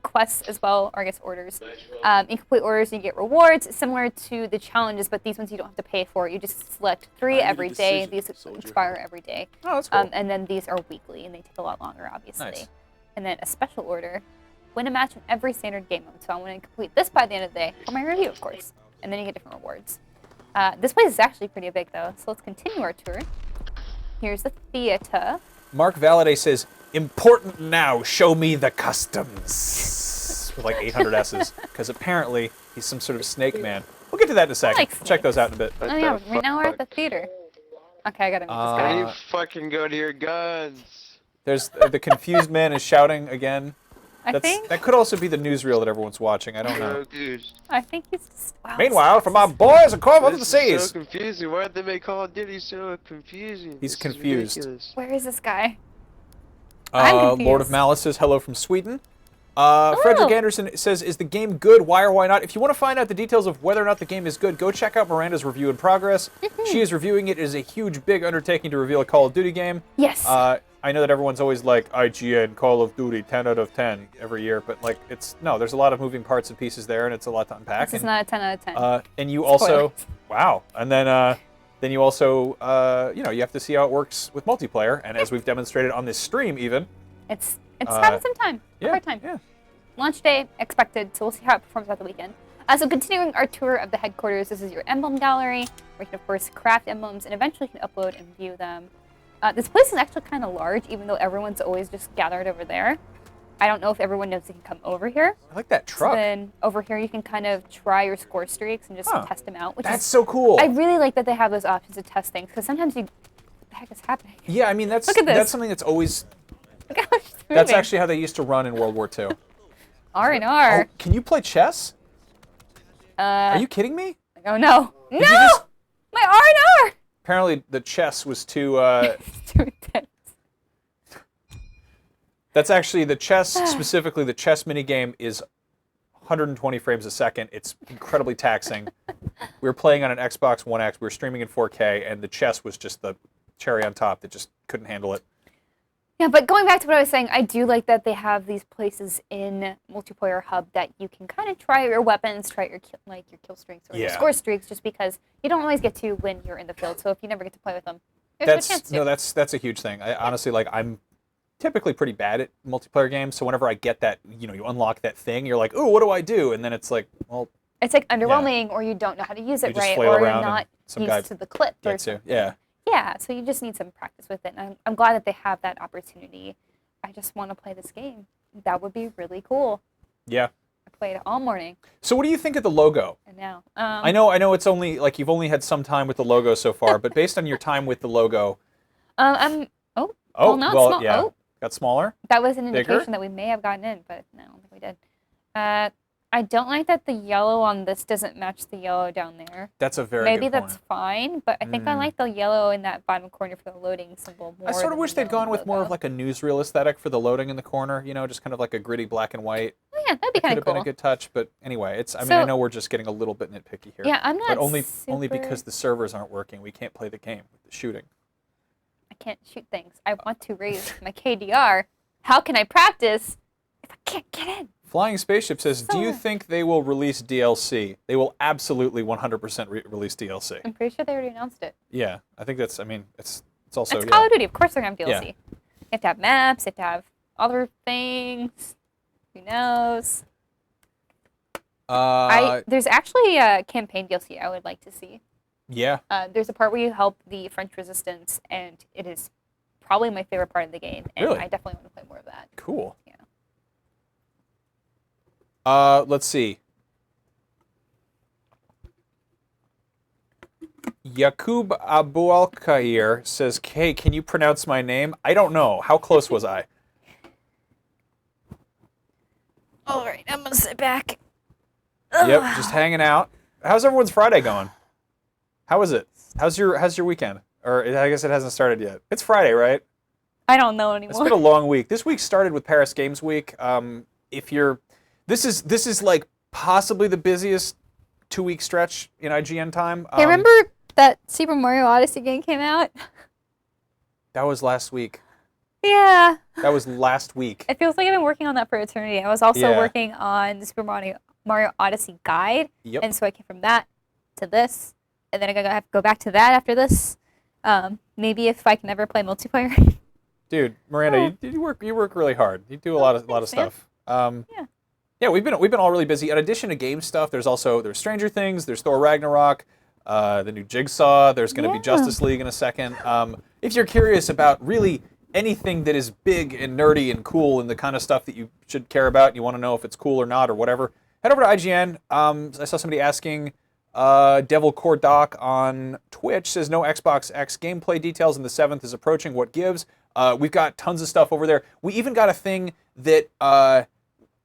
quests as well, or I guess orders. You complete orders and you get rewards similar to the challenges, but these ones you don't have to pay for. You just select 3 every day. These expire every day. Oh, that's cool. And then these are weekly, and they take a lot longer, obviously. Nice. And then a special order. Win a match in every standard game mode. So I want to complete this by the end of the day for my review, of course. And then you get different rewards. This place is actually pretty big, though. So let's continue our tour. Here's the theater. Mark Valaday says, important now, show me the customs. With like 800 S's. Because apparently he's some sort of snake man. We'll get to that in a second. We'll check those out in a bit. Oh yeah, right now we're at the theater. Okay, I gotta meet this guy. You fucking go to your guns. There's the confused man is shouting again. I think that could also be the newsreel that everyone's watching. I don't know. I think he's just... Wow, Meanwhile, from our boys across the seas. So confusing. Why did they make Call of Duty so confusing? He's confused. Where is this guy? I'm confused. Lord of Malice says hello from Sweden. Frederick Anderson says, is the game good? Why or why not? If you want to find out the details of whether or not the game is good, go check out Miranda's review in progress. She is reviewing it. It is a huge, big undertaking to reveal a Call of Duty game. Yes. I know that everyone's always like, IGN, Call of Duty, 10 out of 10 every year, but like, no, there's a lot of moving parts and pieces there, and it's a lot to unpack. This is not a 10 out of 10. And you also, wow, and then you also, you have to see how it works with multiplayer, and as we've demonstrated on this stream even. It's having some time. Hard time. Yeah. Launch day expected, so we'll see how it performs throughout the weekend. So continuing our tour of the headquarters, this is your Emblem Gallery, where you can, of course, craft emblems, and eventually you can upload and view them. This place is actually kind of large, even though everyone's always just gathered over there. I don't know if everyone knows they can come over here. I like that truck. So then over here you can kind of try your score streaks and just test them out. That's so cool. I really like that they have those options to test things, because sometimes what the heck is happening? Yeah, I mean, that's something that's always... Look how much it's moving. That's actually how they used to run in World War II. R&R. Oh, can you play chess? Are you kidding me? Oh, no. No! My R&R! Apparently the chess was too... It's too intense. That's actually the chess, specifically the chess minigame is 120 frames a second. It's incredibly taxing. We were playing on an Xbox One X. We were streaming in 4K, and the chess was just the cherry on top that just couldn't handle it. Yeah, but going back to what I was saying, I do like that they have these places in Multiplayer Hub that you can kind of try your weapons, try your kill streaks or your score streaks, just because you don't always get to when you're in the field. So if you never get to play with them, there's no chance to. No, that's a huge thing. I honestly, I'm typically pretty bad at multiplayer games, so whenever I get that, you unlock that thing, you're like, ooh, what do I do? And then it's like, well... It's like underwhelming, or you don't know how to use it right, or you're not used to the clip. Yeah, so you just need some practice with it. And I'm glad that they have that opportunity. I just want to play this game. That would be really cool. Yeah. I played it all morning. So what do you think of the logo? And now. I know it's only, you've only had some time with the logo so far, but based on your time with the logo... Small. Yeah. Got smaller? That was an indication that we may have gotten in, but no, I don't think we did. I don't like that the yellow on this doesn't match the yellow down there. That's a very good point. Maybe that's fine, but I think I like the yellow in that bottom corner for the loading symbol more. I sort of wish they'd gone with more of like a newsreel aesthetic for the loading in the corner, just kind of like a gritty black and white. Oh yeah, that'd be kind of cool. Could have been a good touch, but anyway, I know we're just getting a little bit nitpicky here. Yeah, I'm not But only because the servers aren't working. We can't play the game with the shooting. I can't shoot things. I want to raise my KDR. How can I practice if I can't get in? Flying Spaceship says, do you think they will release DLC? They will absolutely 100% release DLC. I'm pretty sure they already announced it. Yeah, I think it's also... It's Call of Duty. Of course they're going to have DLC. You have to have maps, you have to have other things. Who knows? There's actually a campaign DLC I would like to see. Yeah. There's a part where you help the French resistance, and it is probably my favorite part of the game. And really? I definitely want to play more of that. Cool. Yeah. Let's see. Yakub Abualkhair says, hey, can you pronounce my name? I don't know. How close was I? All right, I'm going to sit back. Yep, just hanging out. How's everyone's Friday going? How is it? How's your weekend? Or I guess it hasn't started yet. It's Friday, right? I don't know anymore. It's been a long week. This week started with Paris Games Week. This is like possibly the busiest 2-week stretch in IGN time. Hey, remember that Super Mario Odyssey game came out? That was last week. Yeah. That was last week. It feels like I've been working on that for eternity. I was also working on the Super Mario Odyssey guide. Yep. And so I came from that to this. And then I have to go back to that after this. Maybe if I can ever play multiplayer. Dude, Miranda, you work really hard. You do a lot of stuff. Yeah, we've been all really busy. In addition to game stuff, there's Stranger Things, there's Thor Ragnarok, the new Jigsaw. There's going to be Justice League in a second. If you're curious about really anything that is big and nerdy and cool and the kind of stuff that you should care about, and you want to know if it's cool or not or whatever, head over to IGN. I saw somebody asking. Devil Core Doc on Twitch says no Xbox X gameplay details, and the 7th is approaching. What gives? We've got tons of stuff over there. We even got a thing that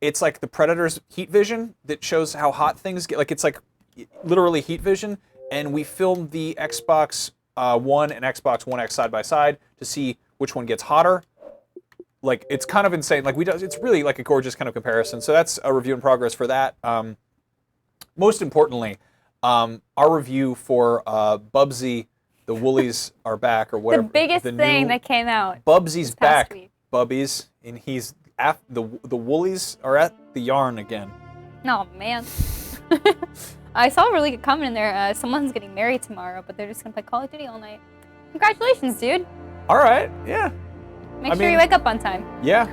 it's like the Predator's heat vision that shows how hot things get. Like it's like literally heat vision, and we filmed the Xbox One and Xbox One X side by side to see which one gets hotter. like it's kind of insane. Like it's really like a gorgeous kind of comparison. So that's a review in progress for that. Most importantly, our review for Bubsy, the Woolies are back or whatever. The biggest thing that came out. Bubsy's back, week. Bubbies, and he's at the Woolies are at the yarn again. Oh man. I saw a really good comment in there. Someone's getting married tomorrow, but they're just gonna play Call of Duty all night. Congratulations, dude. All right, yeah. Make sure you wake up on time. Yeah.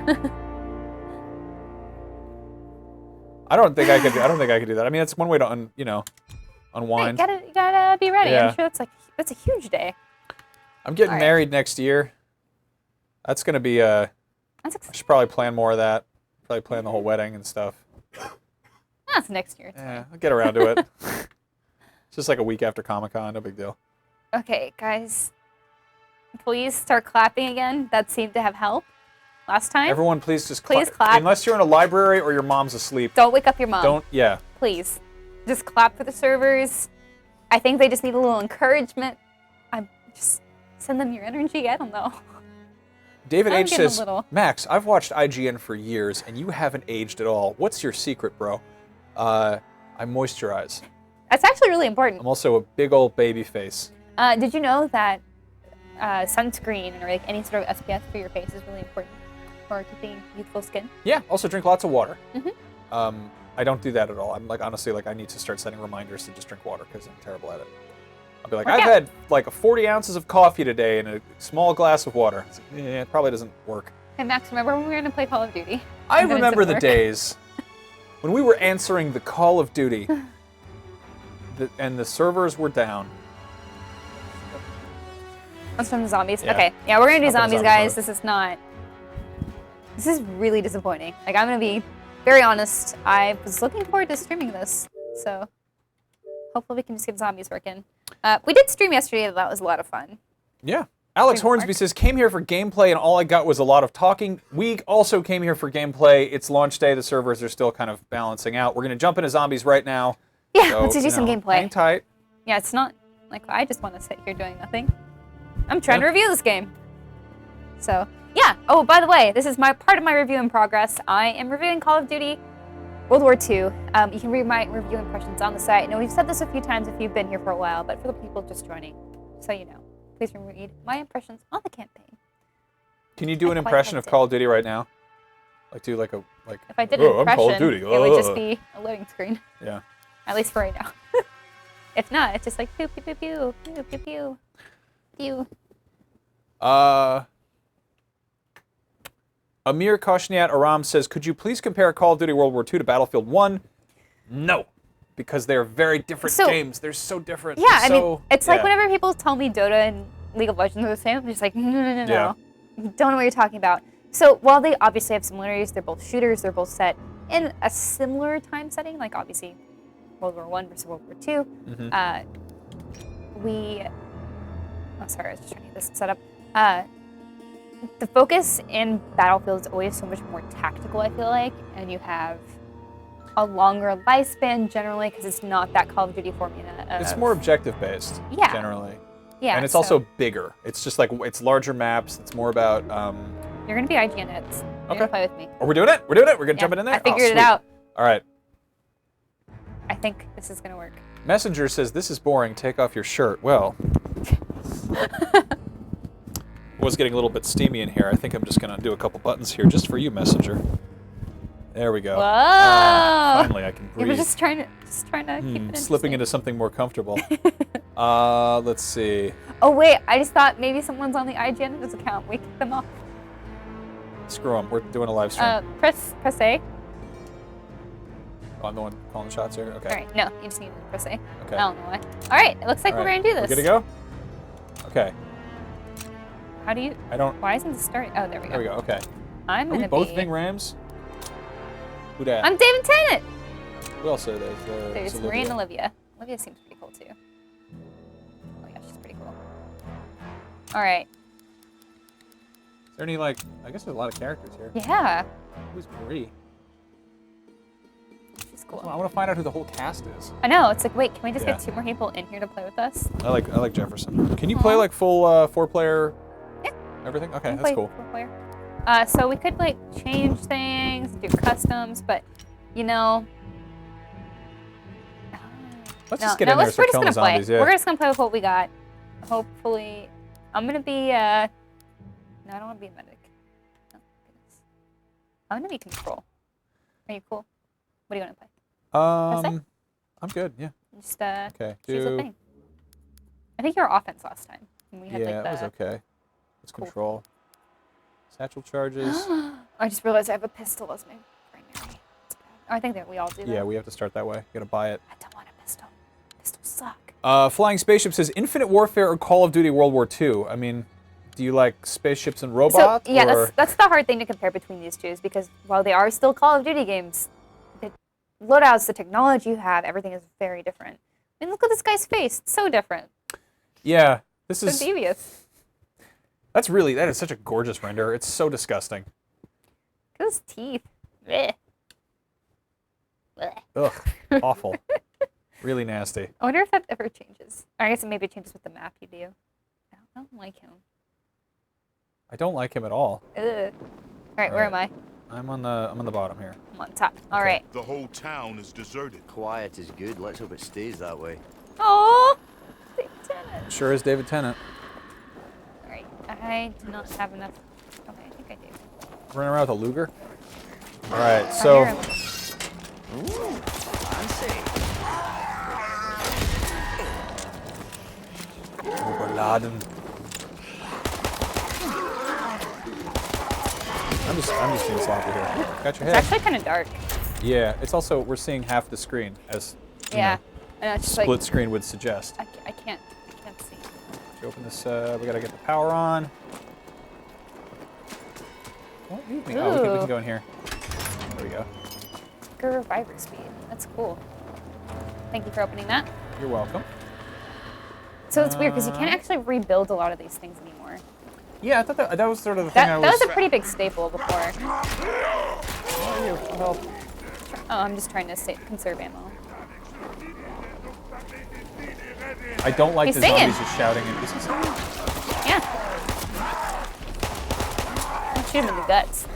I don't think I could do that. I mean, it's one way to unwind. Hey, you gotta be ready. Yeah. I'm sure that's a huge day. I'm getting married next year. That's gonna be I should probably plan more of that. Probably plan the whole wedding and stuff. That's next year. Yeah, I'll get around to it. It's just like a week after Comic-Con, no big deal. Okay, guys. Please start clapping again. That seemed to have helped last time. Everyone, please just clap. Unless you're in a library or your mom's asleep. Don't wake up your mom. Yeah. Please. Just clap for the servers. I think they just need a little encouragement. Just send them your energy. I don't know. David H. says, Max, I've watched IGN for years, and you haven't aged at all. What's your secret, bro? I moisturize. That's actually really important. I'm also a big old baby face. Did you know that sunscreen or like any sort of SPF for your face is really important for keeping youthful skin? Yeah. Also drink lots of water. Mm-hmm. I don't do that at all. I'm like, honestly, like I need to start setting reminders to just drink water because I'm terrible at it. I'll be like, I've had like 40 ounces of coffee today and a small glass of water. It's like, it probably doesn't work. Hey Max, remember when we were going to play Call of Duty? I remember the days when we were answering the Call of Duty and the servers were down. That's from the zombies? Yeah. Okay. Yeah, we're going to do zombies, guys. Mode. This is really disappointing. Like, I'm going to be very honest. I was looking forward to streaming this, so hopefully we can just get zombies working. We did stream yesterday. That was a lot of fun. Yeah. Alex Hornsby says, came here for gameplay and all I got was a lot of talking. We also came here for gameplay. It's launch day. The servers are still kind of balancing out. We're going to jump into zombies right now. Yeah, so, let's do some gameplay. Hang tight. Yeah, it's not like I just want to sit here doing nothing. I'm trying to review this game. So, yeah. Oh, by the way, this is part of my review in progress. I am reviewing Call of Duty World War II. You can read my review impressions on the site. Now, we've said this a few times if you've been here for a while, but for the people just joining, so you know, please read my impressions on the campaign. Can you do an impression of Call of Duty right now? Like, do like a If I did an impression, I'm Call of Duty. It would just be a loading screen. Yeah. At least for right now. If not, it's just like pew pew pew pew pew pew pew pew. Amir Koshniat Aram says, could you please compare Call of Duty World War II to Battlefield 1? No, because they're very different games. They're so different. Yeah, I mean, it's like whenever people tell me Dota and League of Legends are the same, I'm just like, no. Yeah. You don't know what you're talking about. So while they obviously have similarities, they're both shooters, they're both set in a similar time setting, like obviously World War I versus World War II. Mm-hmm. Sorry, I was just trying to get this set up. The focus in Battlefield is always so much more tactical, I feel like, and you have a longer lifespan generally because it's not that Call of Duty formula. It's more objective-based, generally. Yeah. And it's also bigger. It's just like, it's larger maps. It's more about... You're going to be IGN heads. You're going to play with me. Oh, we're doing it? We're doing it? We're going to jump in there? I figured it out. All right. I think this is going to work. Messenger says, this is boring. Take off your shirt. Well... It was getting a little bit steamy in here. I think I'm just going to do a couple buttons here just for you, Messenger. There we go. Whoa! Finally, I can breathe. You were just trying to keep it slipping into something more comfortable. Let's see. Oh, wait. I just thought maybe someone's on the IGN account. We kicked them off. Screw them. We're doing a live stream. Press A. Oh, I'm the one calling the shots here? Okay. All right. No, you just need to press A. Okay. I don't know why. All right. It looks like we're going to do this. We're good to go? Okay. How do you... Why isn't this starting? Oh, there we go. There we go. Okay. I'm going to be... Are we both Ving Rams? Who dat? I'm David Tennant! Who else are there? There's Marie and Olivia. Olivia seems pretty cool, too. Oh, yeah, she's pretty cool. All right. Is there any, like... I guess there's a lot of characters here. Yeah. Who's Marie? She's cool. Well, I want to find out who the whole cast is. I know. It's like, wait, can we just get 2 more people in here to play with us? I like Jefferson. Can you play, like, full 4-player... Yeah. Everything? Okay, that's cool. 4-player. So we could like change things, do customs, but you know. Let's just get in there and start killing the zombies. Yeah. We're just gonna play with what we got. Hopefully, I'm gonna be. No, I don't want to be a medic. Oh, goodness. I'm gonna be control. Are you cool? What do you want to play? I'm good. Yeah. Just okay. choose a thing. I think you were offense last time. And we had, yeah, like, that was okay. Let's control. Satchel charges. I just realized I have a pistol as my primary. I think that we all do that. Yeah, we have to start that way. You gotta buy it. I don't want a pistol. Pistols suck. Flying Spaceship says Infinite Warfare or Call of Duty World War II. I mean, do you like spaceships and robots? So, yeah, that's the hard thing to compare between these two is because while they are still Call of Duty games, the loadouts, the technology you have, everything is very different. I mean, look at this guy's face. It's so different. Yeah, this is... So devious. That is such a gorgeous render. It's so disgusting. Look at his teeth. Blech. Blech. Ugh, awful. Really nasty. I wonder if that ever changes. Or I guess maybe it changes with the map you do. I don't like him. I don't like him at all. Ugh. All right, where am I? I'm on the bottom here. I'm on top. All right. The whole town is deserted. Quiet is good. Let's hope it stays that way. Oh, David Tennant. Sure is David Tennant. All right. I do not have enough. Okay, I think I do. Running around with a Luger. All right, so. Ooh, fancy. Overladen. I'm just being sloppy here. Got your head. It's actually kind of dark. Yeah, it's also we're seeing half the screen as yeah, I know, it's just split like, screen would suggest. I can't see. Let's open this. We gotta get the power on. Don't leave me. Oh, we can go in here. There we go. Good reviver speed. That's cool. Thank you for opening that. You're welcome. So it's weird because you can't actually rebuild a lot of these things anymore. Yeah, I thought that was sort of the thing I was... That was a pretty big staple before. How are you? Help. Oh, I'm just trying to conserve ammo. I don't like He's the singing. zombies just shouting. Is he singing? Yeah. I'll shoot him in the guts.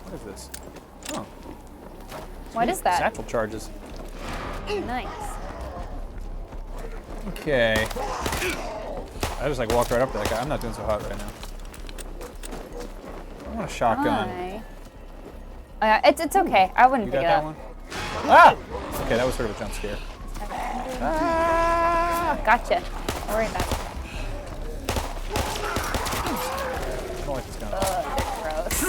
What is this? Oh. What is that? Satchel charges. Nice. Okay. I just like walked right up to that guy. I'm not doing so hot right now. I want a shotgun. Hi. It's okay. I wouldn't You pick got it up. that one? Ah! Okay, that was sort of a jump scare. Ah! Gotcha. Don't worry about it. I don't like this gun. They're gross.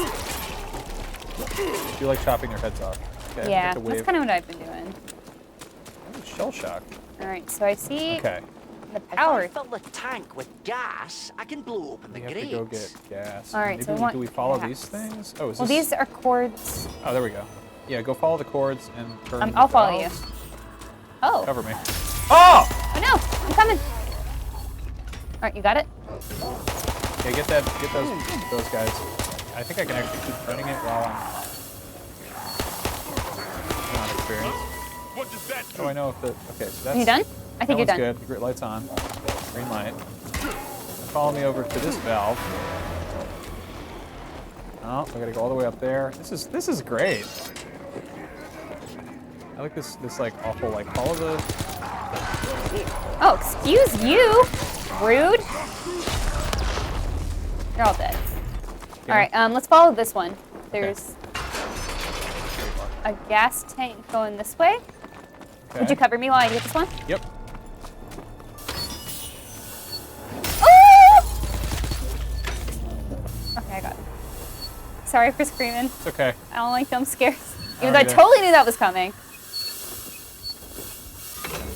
I do like chopping their heads off. Okay, Yeah, that's kind of what I've been doing. Shell shock. All right, so I see Okay. the power. If I fill the tank with gas, I can blow open the We have grates. to go get gas. All right, Maybe so do we follow gas. these things? Oh, is Well, this... these are cords. Oh, there we go. Yeah, go follow the cords and turn I'll follow you. valves. Oh. Cover me. Oh! Oh no! I'm coming. All right, you got it. Okay, get those guys. I think I can actually keep running it while I'm not experienced. What does that do? Oh, I know if the... Okay, so that's... Are you done? I think you're that done. one's good. Green light's on. Green light. Follow me over to this valve. Oh, I gotta go all the way up there. This is great. I like this like awful like follow the... Oh, excuse you. Rude. They're all dead. All right, let's follow this one. There's a gas tank going this way. Okay. Would you cover me while I get this one? Yep. Oh! Okay, I got it. Sorry for screaming. It's okay. I don't like jump scares. Even don't though I either. totally knew that was coming.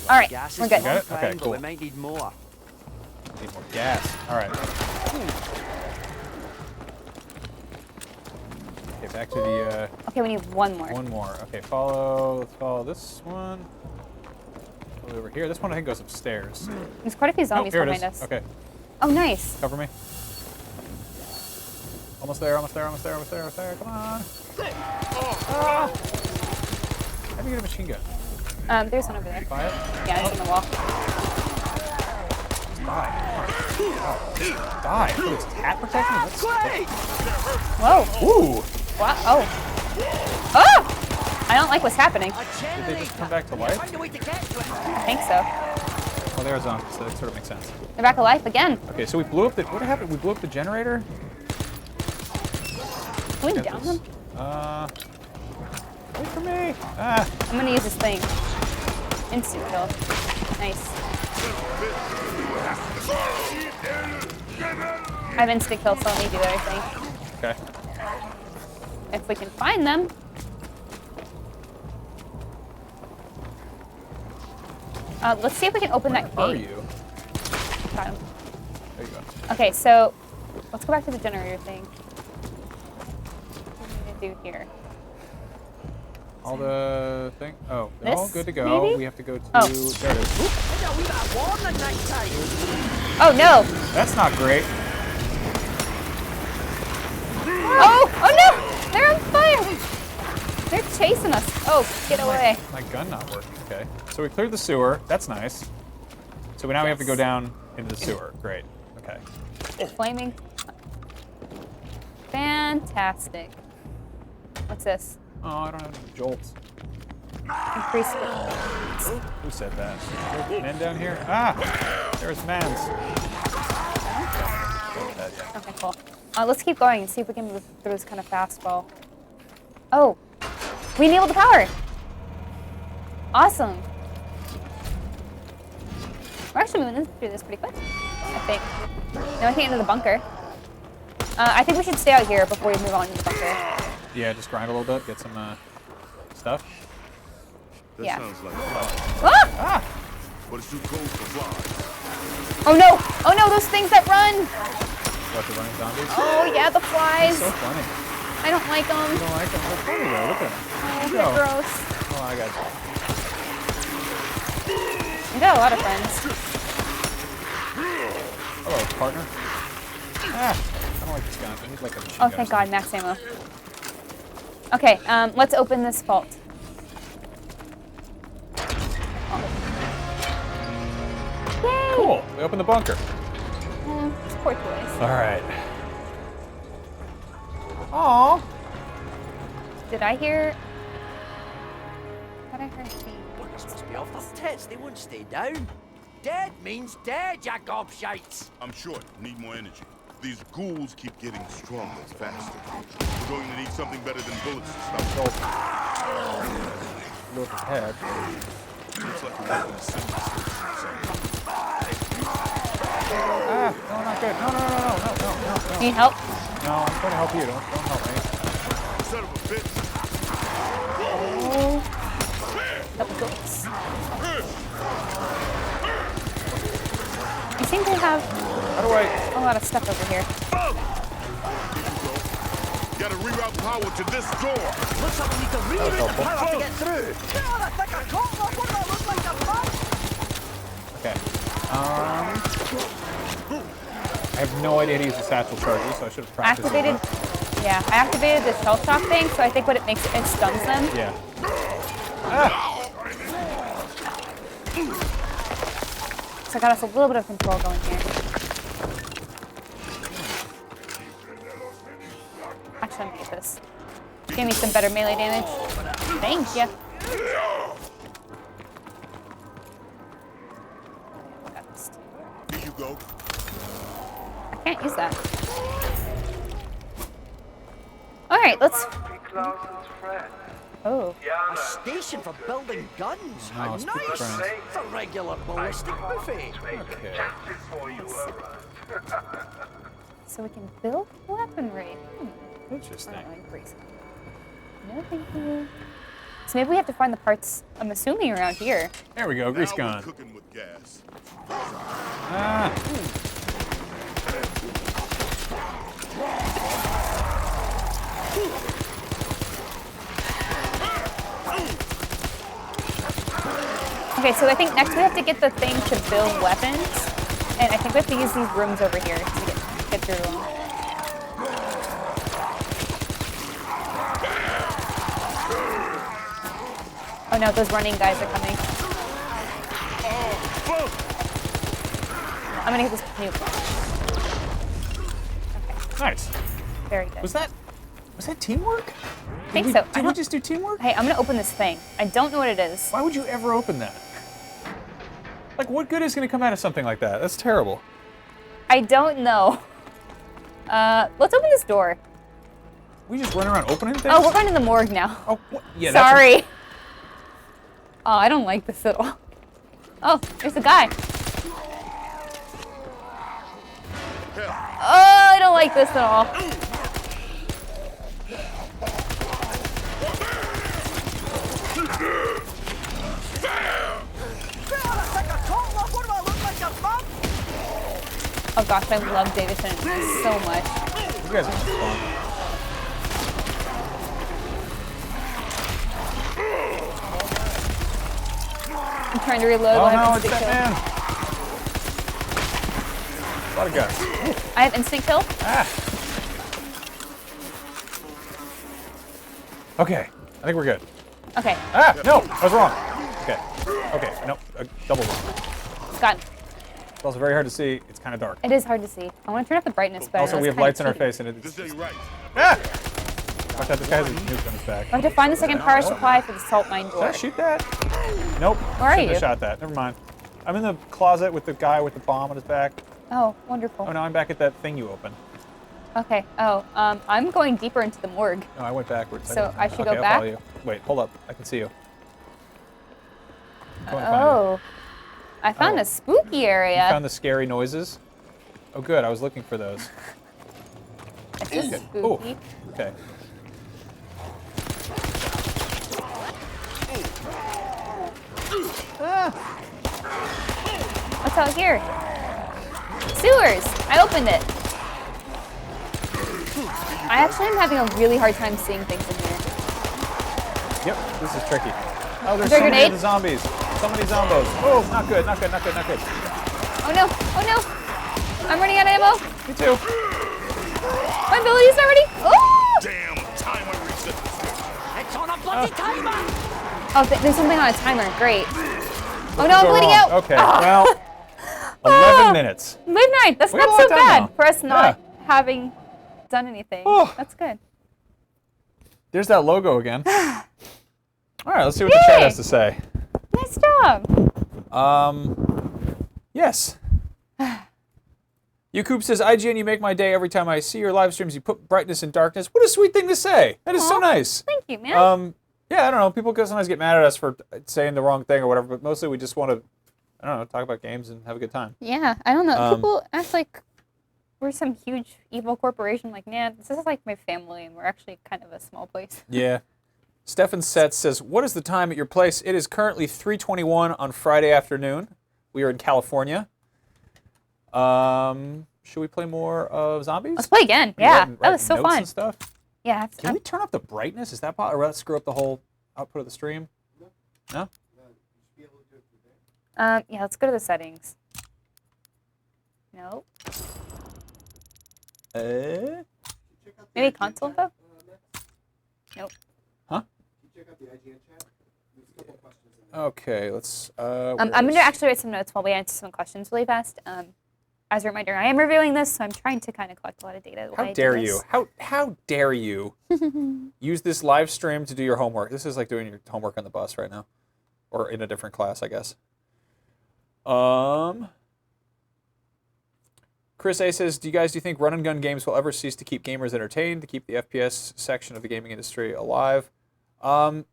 All right, Gas we're is good. Got it? fine, Okay, but cool. we might need more. Need more gas. All right. Okay, back to the Okay, we need one more. one more. Okay, let's follow this one. Go over here. This one I think goes upstairs. There's quite a few Oh, zombies here it behind is. us. Okay, Oh, nice. cover me. Almost there, almost there, almost there, almost there, almost there. Come on. Ah. How do you get a machine gun? There's one over there. Fire? Yeah, it's on the wall. Die. Die. What is cat protection? Whoa. Ooh. What? Oh. Oh! I don't like what's happening. Did they just come back to life? I think so. Oh, they're zombies, so that sort of makes sense. They're back alive again. Okay, so we blew up the... What happened? We blew up the generator? Can we down them? Wait for me. Ah. I'm gonna use this thing. Instant kill. Nice. I have instant kill, so let me do everything. Okay. If we can find them. Let's see if we can open that Where are gate. you? Got him. There you go. Okay, so let's go back to the generator thing. What do we need to do here? All the thing. Oh, they're all This, good to go. maybe? We have to go to. Oh. There it is. Oop. Oh no! That's not great. Oh! Oh no! They're on fire! They're chasing us. Oh, get away. My gun not working. Okay. So we cleared the sewer. That's nice. So now we have to go down into the sewer. Great. Okay. Flaming. Fantastic. What's this? Oh, I don't have any jolts. Increase the... Who said that? There men down here? Ah! There's mans. Okay, cool. Let's keep going and see if we can move through this kind of fastball. Oh! We enabled the power! Awesome! We're actually moving through this pretty quick, I think. No, I think into the bunker. I think we should stay out here before we move on to the bunker. Yeah, just grind a little bit, get some stuff. That Yeah. sounds like Ah! but it's too cold for flies. Oh no! Oh no, those things that run! What, the running zombies? Oh yeah, the flies! So funny. I don't like them. You don't like them? They're funny though, look at them. Oh, they're gross. Oh, I got you. We got a lot of friends. Hello, partner. Ah, I don't like this gun. I need like a machine Oh, gun. thank God, max ammo. Okay, let's open this vault. Yay! Cool. We opened the bunker. Poor toys. All right. Aww. Did I hear? What I heard? Buggers must be off their tits. They won't stay down. Dead means dead, you gobshites. I'm short. Need more energy. These ghouls keep getting stronger faster. We're going to need something better than bullets to stop. Look ahead. Looks like we're at an assembly station. Ah, no, not good. No. Need help? No, I'm trying to help you. Don't help me. Son of a bitch. Oh. Couple goats. You seem to have How do I? a lot of stuff over here. Gotta reroute power to this door. Looks like we need to reroute the power to get through. God, I think I caught that one. That looks like a bug. Okay. I have no idea how to use the satchel charges, so I should have practiced. Activated. Yeah, I activated the shell shock thing, so I think what it makes it stuns them. Yeah. Ah. So I got us a little bit of control going here. Actually, I'm gonna get this. Give me some better melee damage. Thank you. Here you go. I can't use that. All right, let's. Oh. A station for building guns. How it's pretty nice. friends. It's a regular ballistic buffet. Okay. So we can build weaponry. Interesting. No, thank you. So maybe we have to find the parts, I'm assuming, around here. There we go. Grease Now we're gun. cooking with gas. Ah. Okay, so I think next we have to get the thing to build weapons, and I think we have to use these rooms over here to get through them. Oh no, those running guys are coming. I'm gonna get this new block. Okay. Nice. Very good. Was that teamwork? I think so. Did we just do teamwork? Hey, I'm gonna open this thing. I don't know what it is. Why would you ever open that? Like, what good is gonna come out of something like that? That's terrible. I don't know. Let's open this door. We just run around opening things? Oh, we're going to the morgue now. Oh, yeah. Sorry. Oh, I don't like this at all. Oh, there's a guy. Oh, I don't like this at all. Oh gosh, I love Davidson so much. You guys are fun. I'm trying to reload. Oh no, it's that man. A lot of guns. I have instant kill. Ah. Okay, I think we're good. Okay. Ah, no, I was wrong. Okay, okay, no, double wrong. It's gone. It's also very hard to see. It's kind of dark. It is hard to see. I want to turn up the brightness, but Also, we have lights in our face, and This it's ain't right. ah. Watch out, this guy has a nuke on his back. I have to find the second power supply for the salt mine Did door. I shoot that? Nope. Where are Shouldn't you? have shot that. Never mind. I'm in the closet with the guy with the bomb on his back. Oh, wonderful. Oh, no, I'm back at that thing you opened. Okay. Oh, I'm going deeper into the morgue. No, I went backwards. So I should go Okay, I'll back? follow you. Wait, hold up. I can see you. I'm going to find you. Oh. I found Oh. a spooky area. You found the scary noises? Oh, good. I was looking for those. This is Okay. spooky. Ooh. Okay. What's out here? Sewers! I opened it. I actually am having a really hard time seeing things in here. Yep, this is tricky. Oh, there's Is there so a many of grenade? the zombies. So many zombos. Oh, not good, not good, not good, not good. Oh no! Oh no! I'm running out of ammo! Me too. My ability's not ready! Oh! Damn, timer reset the switch. It's on a bloody timer! Oh, there's something on a timer. Great. Oh no, I'm Go bleeding wrong. out! Okay, Ah. well, 11 minutes. Midnight! That's We got not a so lot done bad now. for us not Yeah. having done anything. Oh. That's good. There's that logo again. All right, let's see what the chat Yay. has to say. Nice job! Yes. YouCoop says, IGN, you make my day every time I see your live streams. You put brightness in darkness. What a sweet thing to say. That is so Aw. nice. Thank you, man. Yeah, I don't know. People sometimes get mad at us for saying the wrong thing or whatever, but mostly we just want to, I don't know, talk about games and have a good time. Yeah, I don't know. Um, People act like we're some huge evil corporation. Like, man, this is like my family, and we're actually kind of a small place. Yeah. Stefan Setz says, what is the time at your place? It is currently 3:21 on Friday afternoon. We are in California. Should we play more of Zombies? Let's play again. Are you Yeah, writing that was so notes fun. and stuff? Yeah. Can we turn up the brightness? Is that possible? Or will that screw up the whole output of the stream? No? Yeah, let's go to the settings. Nope. Maybe console info? Nope. Huh? Okay, let's. I'm going to actually write some notes while we answer some questions really fast. As a reminder, I am reviewing this, so I'm trying to kind of collect a lot of data. How dare you? How dare you use this live stream to do your homework? This is like doing your homework on the bus right now, or in a different class, I guess. Chris A says, do you think run and gun games will ever cease to keep gamers entertained, to keep the FPS section of the gaming industry alive? I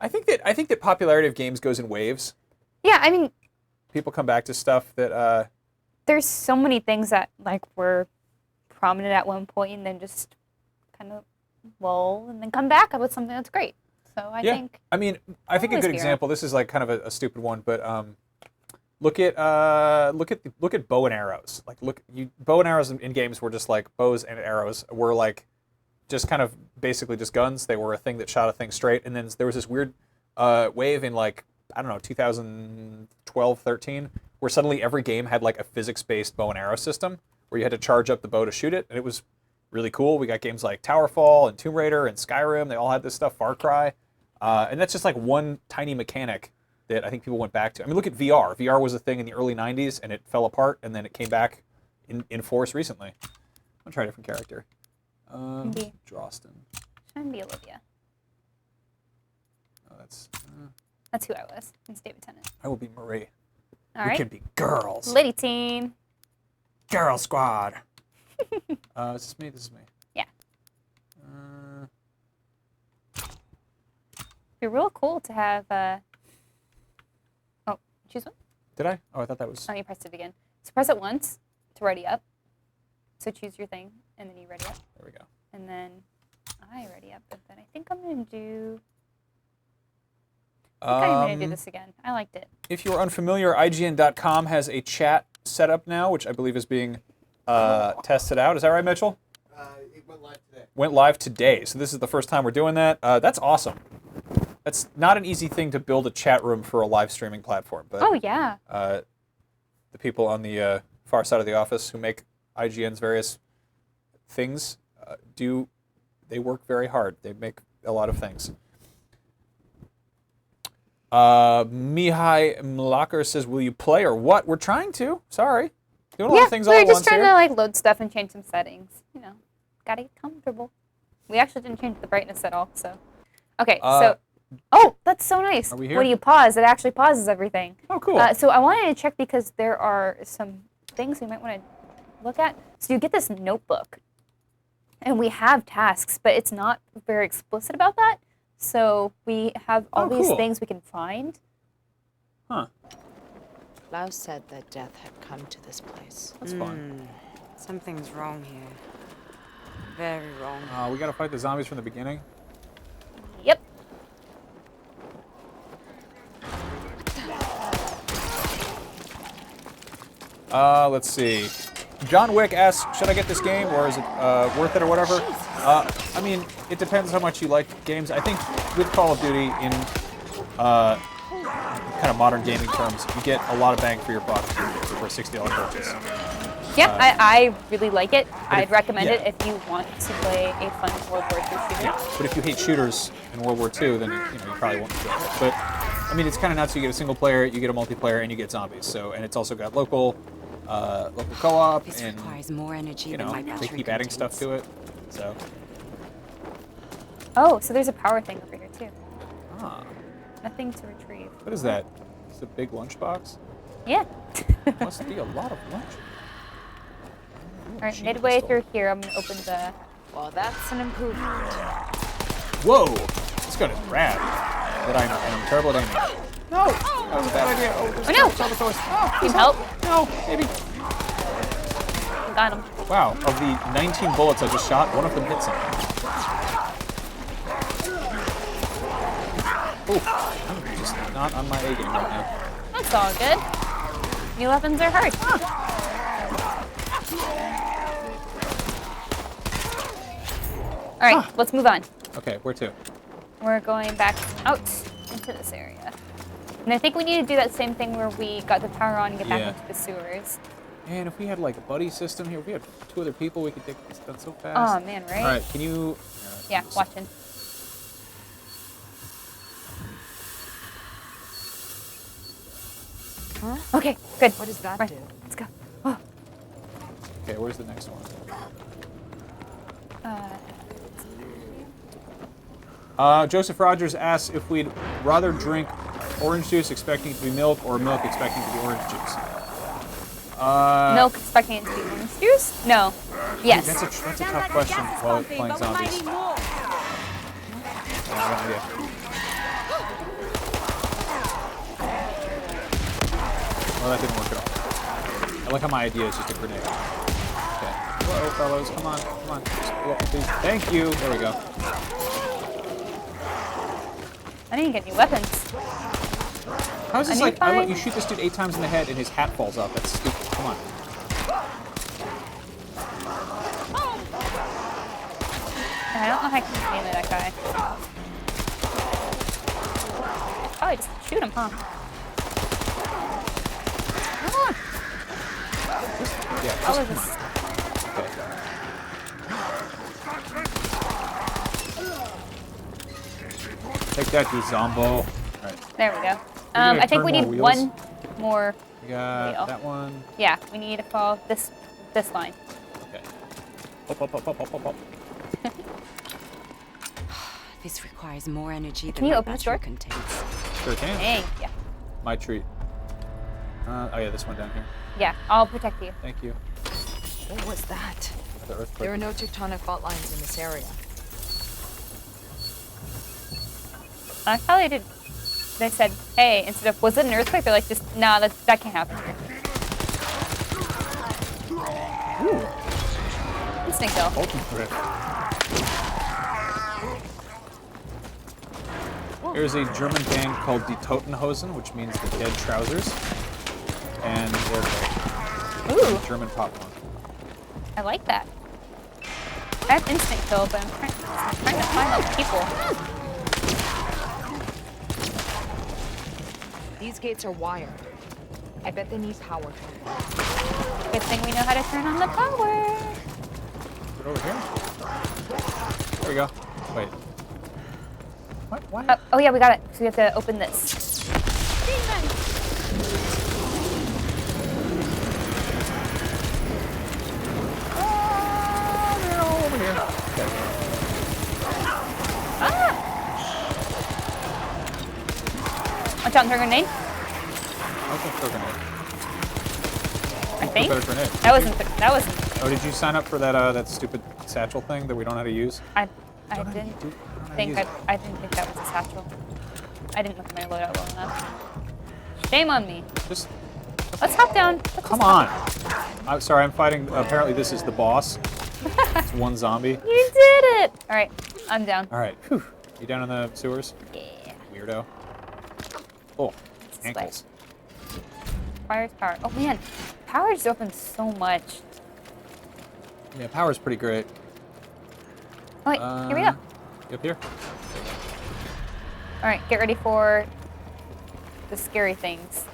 think that popularity of games goes in waves. Yeah, I mean, People come back to stuff that. there's so many things that like were prominent at one point and then just kind of lull and then come back with something that's great. So I think. I mean, I think a always good hear. example. This is like kind of a stupid one, but look at bow and arrows. Like bow and arrows in games were just like bows and arrows were like just kind of basically just guns. They were a thing that shot a thing straight, and then there was this weird wave in like I don't know 2012, 13, where suddenly every game had like a physics-based bow and arrow system where you had to charge up the bow to shoot it, and it was really cool. We got games like Towerfall and Tomb Raider and Skyrim. They all had this stuff. Far Cry, and that's just like one tiny mechanic that I think people went back to. I mean, look at VR. VR was a thing in the early 90s, and it fell apart, and then it came back in force recently. I'm going to try a different character. Drawston. Trying to be Olivia. Oh, that's who I was. It's David Tennant. I will be Marie. All we right. can be girls. Lady team. Girl squad. Is this me? This is me. Yeah. It'd be real cool to have. Oh, choose one. Did I? Oh, I thought that was. Oh, you pressed it again. So press it once to ready up. So choose your thing, and then you ready up. There we go. And then I ready up, and then I think I'm gonna do. I think I'm gonna do this again. I liked it. If you're unfamiliar, IGN.com has a chat set up now, which I believe is being tested out. Is that right, Mitchell? It went live today. Went live today, so this is the first time we're doing that. That's awesome. That's not an easy thing to build a chat room for a live streaming platform. But, oh, yeah. The people on the far side of the office who make IGN's various things they work very hard. They make a lot of things. Mihai Mlaker says, will you play or what? We're trying to. Sorry. Doing a lot of things all at once we're just trying here. to like load stuff and change some settings. You know, gotta get comfortable. We actually didn't change the brightness at all, so. Okay, so. Oh, that's so nice. Are we here? When you pause, it actually pauses everything. Oh, cool. So I wanted to check because there are some things we might want to look at. So you get this notebook, and we have tasks, but it's not very explicit about that. So we have all these things we can find. Huh. Klaus said that death had come to this place. That's fun. Something's wrong here. Very wrong. We gotta fight the zombies from the beginning. Yep. Let's see. John Wick asks, should I get this game or is it worth it or whatever? I mean, it depends how much you like games. I think with Call of Duty in kind of modern gaming terms, you get a lot of bang for your buck for a $60 purchase. Yeah, I really like it. I'd recommend it if you want to play a fun World War II shooter. Yeah, but if you hate shooters in World War II, then you probably won't enjoy it. But I mean, it's kind of nuts. You get a single player, you get a multiplayer, and you get zombies. So, and it's also got local co-op, This and requires more energy than my they battery keep adding contains. stuff to it. So. Oh, so there's a power thing over here too. Ah. Nothing to retrieve. What is that? It's a big lunchbox. Yeah. Must be a lot of lunch. All right, midway through here, I'm gonna open the. Well, that's an improvement. Whoa! This gun is rad. But I'm terrible at aiming. No! That was a bad idea. Oh, no! Oh, Need help? No, maybe. Got him. Wow, of the 19 bullets I just shot, one of them hit something. Ooh, I'm just not on my A game right now. That's all good. New weapons are hard. All right, let's move on. Okay, where to? We're going back out into this area. And I think we need to do that same thing where we got the power on and get back into the sewers. Man, if we had like a buddy system here, if we had 2 other people, we could take this done so fast. Oh man, right? All right, can you? Yeah, watching. Huh? Okay, good. What does that right. do? Let's go. Oh. Okay, where's the next one? Joseph Rogers asks if we'd rather drink orange juice expecting it to be milk or milk expecting it to be orange juice. Milk expecting it to be orange juice? No. Yes. That's a tough question while playing zombies. I have no idea. Well, that didn't work at all. I like how my idea is just a grenade. Okay. Whoa, fellows, come on, come on. Just blow up, please. Thank you. There we go. I didn't get any weapons. How is this like, you shoot this dude 8 times in the head and his hat falls off? That's stupid. Come on. I don't know if I can aim at that guy. Oh, I just shoot him, huh? Come on. Yeah, Oh, this. Take that, you zombo. Right. There we go. I think we turn need more one wheels? more We got wheel. that one. Yeah, we need to follow this line. Okay. Up. This requires more energy Can than you my open this battery door? contains. Sure can. Dang. Yeah. My treat. Oh yeah, this one down here. Yeah, I'll protect you. Thank you. What was that? Another earthquake. There are no tectonic fault lines in this area. I thought they did. They said, hey, instead of, was it an earthquake? They're like, just, nah, that can't happen here. Ooh. Instinct kill. There's a German band called Die Totenhosen, which means the dead trousers. And they're Ooh, a German pop one. I like that. I have instinct kill, but I'm trying to find those people. These gates are wired. I bet they need power. Good thing we know how to turn on the power. Put it over here. There we go. Wait. What? What? Oh yeah, we got it. So we have to open this. They're all over here. Okay. Ah! Watch out, throw a grenade. Okay, throw a grenade. I think. Better grenade. That wasn't. Oh, did you sign up for that stupid satchel thing that we don't know how to use? I didn't think that was a satchel. I didn't look at my loadout well enough. Shame on me. Just Let's hop down. come on. I'm sorry, I'm fighting. Apparently, this is the boss. It's one zombie. You did it. All right, I'm down. All right. Whew. You down in the sewers? Yeah. Weirdo. Oh, It's this way. ankles. Fire's power. Oh man, power just opens so much. Yeah, power's pretty great. Oh wait, here we go. Up here. All right, get ready for the scary things.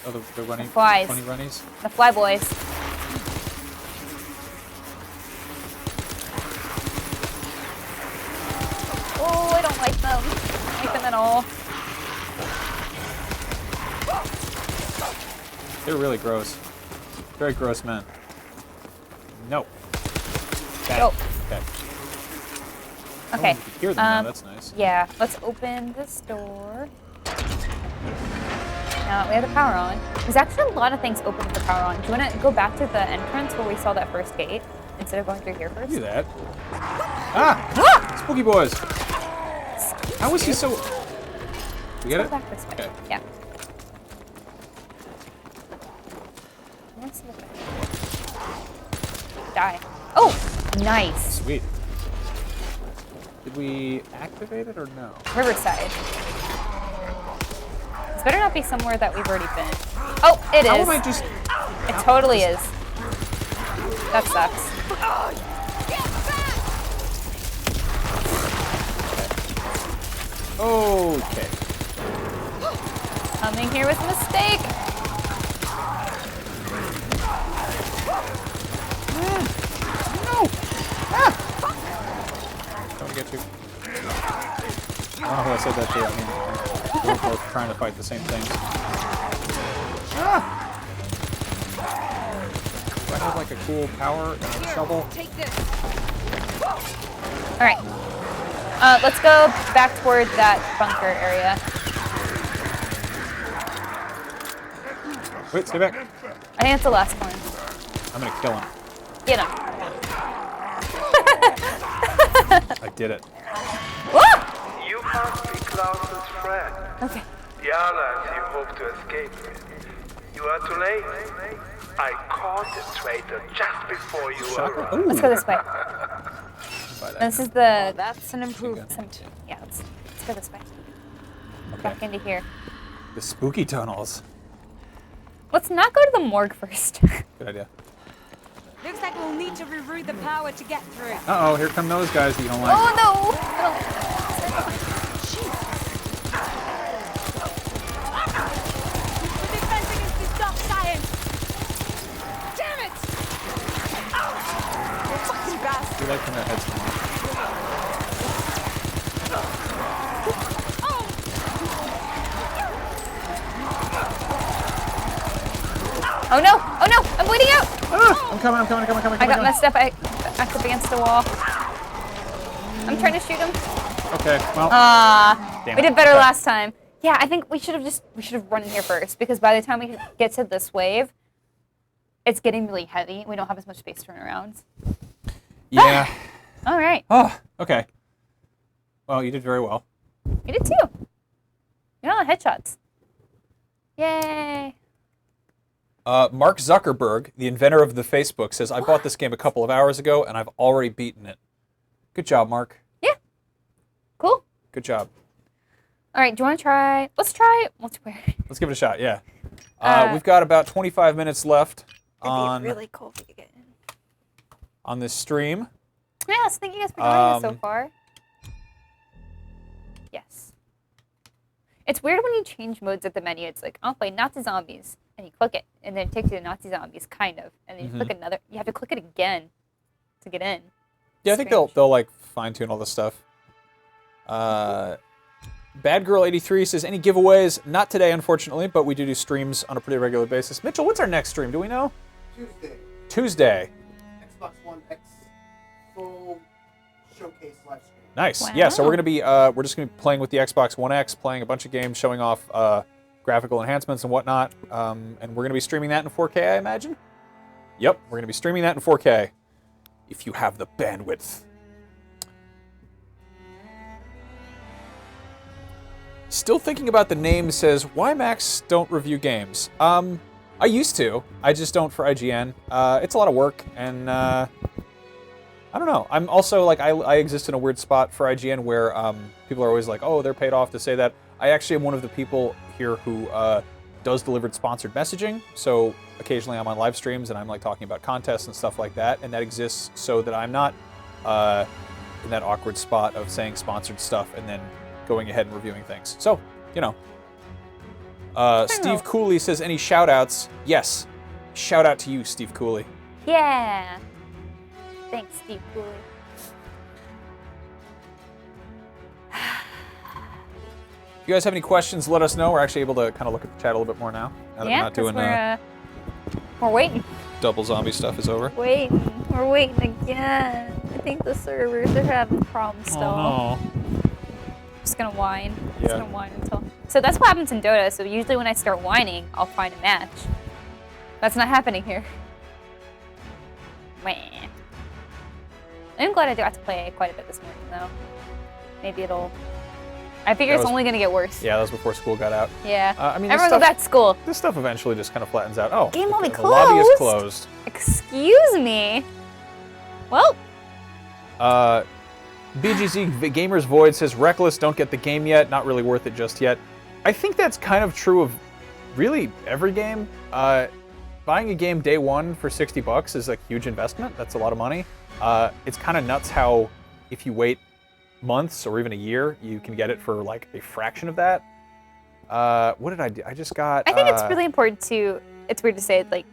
Oh, the running. Flies. Funny runnies. The fly boys. Oh, I don't like them. I don't like them at all. They're really gross. Very gross men. No. Got Go. it. Okay. Okay. Oh, you can hear them now. That's nice. Yeah, let's open this door. Now we have the power on. There's actually a lot of things open with the power on. Do you want to go back to the entrance where we saw that first gate instead of going through here first? Do that. Ah! Spooky boys. How is he so? You get Go it? back this way. Okay. Yeah. Let's look at it. Die. Oh, nice. Sweet. Did we activate it or no? Riverside. This better not be somewhere that we've already been. Oh, it is. How am I just? It totally is. That sucks. Okay. Coming here with a mistake. No! Don't get you. I don't know who I said that to. I mean, we're both trying to fight the same things. Ah! Do I have like a cool power shovel? Take this. All right. Let's go back toward that bunker area. Wait, stay back. I think it's the last one. I'm gonna kill him. Get him. I did it. Woo! You must be Klaus's friend. Okay. The allies you hope to escape with. You are too late. I caught the traitor just before you arrived. Ooh. Let's go this way. Buy that. This is the. That's an improvement. Yeah, let's go this way. Okay. Back into here. The spooky tunnels. Let's not go to the morgue first. Good idea. Looks like we'll need to reroute the power to get through. Uh-oh, here come those guys that you don't like. Oh no! I We're defending against this dark science. Damn it! Fucking bastard. You like when their heads come off. Oh no! Oh no! I'm bleeding out! Ah, I'm coming. I got messed up. I backed up against the wall. I'm trying to shoot him. Okay, well. We did better last time. Yeah, I think we should have run in here first, because by the time we get to this wave, it's getting really heavy. We don't have as much space to turn around. Yeah. All right. Oh, okay. Well, you did very well. You did too. You know, headshots. Yay. Mark Zuckerberg, the inventor of the Facebook, says, I bought this game a couple of hours ago, and I've already beaten it. Good job, Mark. Yeah. Cool. Good job. All right, do you want to try? Let's try multiplayer. Let's give it a shot, yeah. We've got about 25 minutes left It'd be really cool if you get in. On this stream. Yes, thank you guys for joining us so far. Yes. It's weird when you change modes at the menu. It's like, I'll play Nazi Zombies, and you click it, and then it takes you to Nazi Zombies, kind of, and then you click another. You have to click it again to get in. Yeah, I think they'll like fine-tune all this stuff. Bad Girl 83 says, any giveaways? Not today, unfortunately, but we do streams on a pretty regular basis. Mitchell, what's our next stream? Do we know? Tuesday. Xbox One X full showcase live stream. Nice. Wow. Yeah, so we're just gonna be playing with the Xbox One X, playing a bunch of games, showing off graphical enhancements and whatnot, and we're gonna be streaming that in 4K, I imagine. Yep, we're gonna be streaming that in 4K, if you have the bandwidth. Still thinking about the name says, why Max don't review games? I used to. I just don't for IGN. It's a lot of work, and I don't know. I'm also, like, I exist in a weird spot for IGN where people are always like, oh, they're paid off to say that. I actually am one of the people here who does delivered sponsored messaging, so occasionally I'm on live streams and I'm, like, talking about contests and stuff like that, and that exists so that I'm not in that awkward spot of saying sponsored stuff and then going ahead and reviewing things. So, you know. Steve Cooley says, any shout-outs? Yes. Shout out to you, Steve Cooley. Yeah. Thanks, Steve Cooley. If you guys have any questions, let us know. We're actually able to kind of look at the chat a little bit more now. Now that we're not doing we're waiting. double zombie stuff is over. We're waiting again. I think the servers are having problems still. Oh, no. Just gonna whine. Yeah. Just gonna whine until. So that's what happens in Dota. So usually when I start whining, I'll find a match. That's not happening here. Meh. I'm glad I got to play quite a bit this morning, though. Maybe it'll. I figure it's only gonna get worse. Yeah, that was before school got out. Yeah. I mean, everyone go back to school. This stuff eventually just kind of flattens out. Oh, Game lobby the lobby is closed. Excuse me. Well. BGZ Gamers Void says, Reckless, don't get the game yet. Not really worth it just yet. I think that's kind of true of really every game. Buying a game day one for $60 is a huge investment. That's a lot of money. It's kind of nuts how if you wait months or even a year, you can get it for like a fraction of that. What did I do? I just got... I think it's really important to... It's weird to say, like,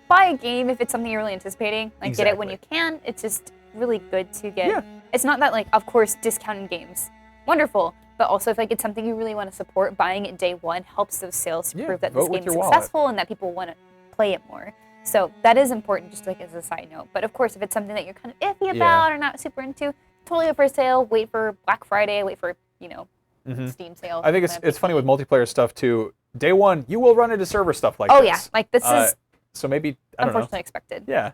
buy a game if it's something you're really anticipating. Like, get it when you can. It's just really good to get... Yeah. It's not that, like, of course, discounting games. Wonderful. But also, if like it's something you really want to support, buying it day one helps those sales to prove that this game is successful and that people want to play it more. So that is important, just like as a side note. But of course, if it's something that you're kind of iffy about or not super into, totally up for sale. Wait for Black Friday. Wait for Steam sale. I think it's funny with multiplayer stuff too. Day one, you will run into server stuff like this. Oh yeah, like this is. So maybe I don't know. Unfortunately expected. Yeah.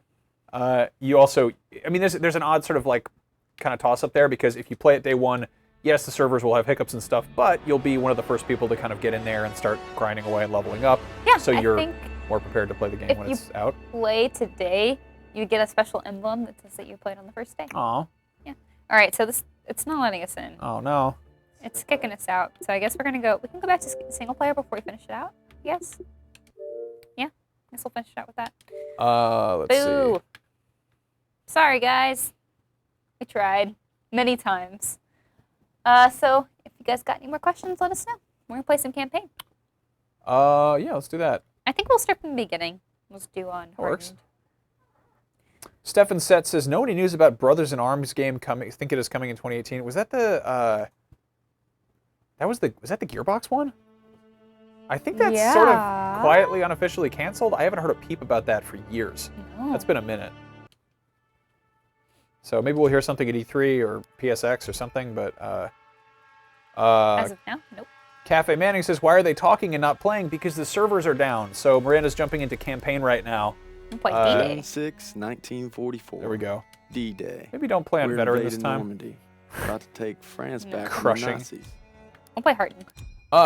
You also, I mean, there's an odd sort of like kind of toss up there because if you play it day one. Yes, the servers will have hiccups and stuff, but you'll be one of the first people to kind of get in there and start grinding away and leveling up. Yeah, so you're more prepared to play the game when it's out. If you play today, you get a special emblem that says that you played on the first day. Aw. Yeah. All right, so it's not letting us in. Oh, no. It's kicking us out. So I guess we can go back to single player before we finish it out, yes? Yeah, I guess we'll finish it out with that. Let's see. Sorry, guys. We tried many times. So if you guys got any more questions, let us know. We're gonna play some campaign. Yeah, let's do that. I think we'll start from the beginning. Let's do on Works. Stefan Set says, know any news about Brothers in Arms game coming? I think it is coming in 2018. Was that the was that the Gearbox one? I think that's sort of quietly, unofficially canceled? I haven't heard a peep about that for years. No. That's been a minute. So maybe we'll hear something at E3 or PSX or something, but... As of now, nope. Cafe Manning says, why are they talking and not playing? Because the servers are down. So Miranda's jumping into campaign right now. Play D-Day. 6, 1944. There we go. D-Day. Maybe don't play on We're veteran this invading time. Normandy. About to take France back Crushing. from the Nazis. We'll play Harden.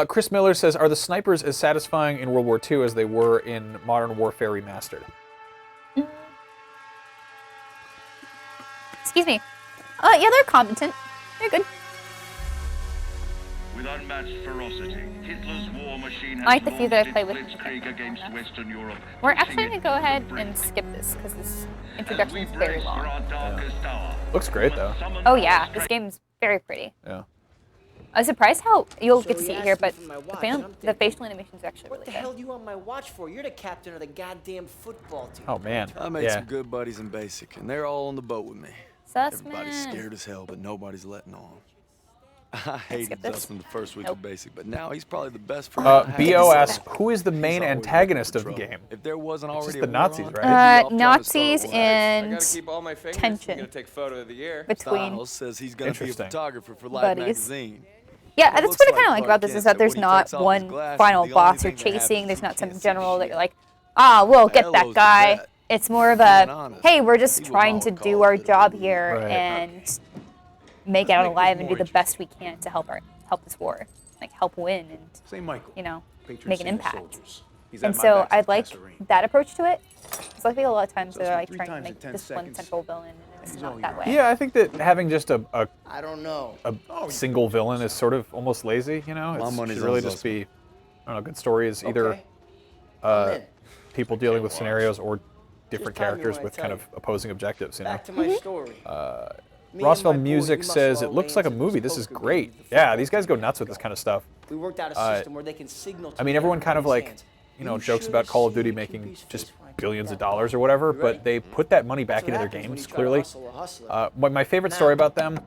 Chris Miller says, are the snipers as satisfying in World War II as they were in Modern Warfare Remastered? Excuse me. Yeah, they're competent. They're good. With unmatched ferocity, Hitler's war machine has I like the few that I played with. blitzkrieg against Western Europe. We're actually going to go ahead and skip this because this introduction is very long. Looks great, though. Oh yeah, this game's very pretty. Yeah. I was surprised how, you'll get to see it here, but the facial animation is actually really What the good. hell do you want my watch for? You're the captain of the goddamn football team. Oh, man. I made some good buddies in basic, and they're all on the boat with me. Everybody's scared as hell, but nobody's letting on. I hated Zussman the first week of basic, but now he's probably the best friend. B.O. asks, who is the main antagonist of the game? If there wasn't already it's just the Nazis, right? Nazis and tension between says he's going to be a photographer for Life buddies. magazine. Yeah, that's what I kind of like about this, is that there's not one final boss you're chasing. There's not some general that you're like, we'll get that guy. It's more of a, hey, we're just trying to do our job here and make it out alive and do the best we can to help this war, like help win and, you know, make an impact. And so I like that approach to it. So I think a lot of times they're like trying to make this one central villain, and it's not that way. Yeah, I think that having just a I don't know. a single villain is sort of almost lazy, you know? It should really just be, I don't know, good stories, either people dealing with scenarios or different characters with kind of opposing objectives, you know? Back to my story. Rossville Music says, it looks like a movie. This is great. Yeah, these guys go nuts with this kind of stuff. We worked out a system where they can signal to I mean, everyone kind of like, you know, jokes about Call of Duty making just billions of dollars or whatever, but they put that money back into their games, clearly. My favorite story about them,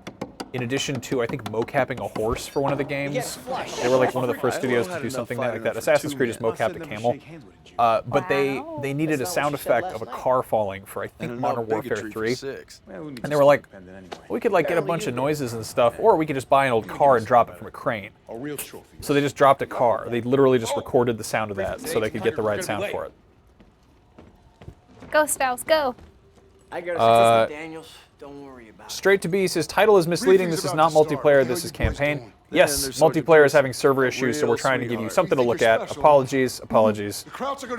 in addition to, I think, mocapping a horse for one of the games, they were like one of the first studios to do something like that. Assassin's Creed just mocapped a camel. But they needed a sound effect of a car falling for, I think, Modern Warfare 3. And they were like, we could like get a bunch of noises and stuff, or we could just buy an old car and drop it from a crane. So they just dropped a car. They literally just recorded the sound of that so they could get the right sound for it. Go, Styles, go. I got Daniels. Don't worry about it. Straight to B says, title is misleading. This is not multiplayer. This is campaign. Yes, multiplayer is having server issues, so we're trying to give you something to look at. Apologies.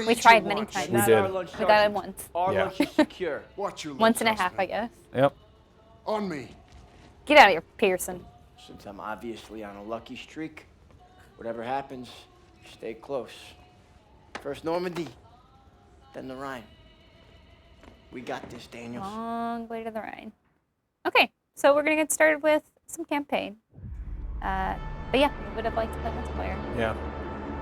We tried many times. We did. We got it once. Lunch is secure. Once and a half, I guess. Yep. On me. Get out of here, Pearson. Since I'm obviously on a lucky streak, whatever happens, stay close. First Normandy, then the Rhine. We got this, Daniels. Long way to the Rhine. Okay, so we're gonna get started with some campaign. But yeah, we would have liked to play multiplayer. Yeah.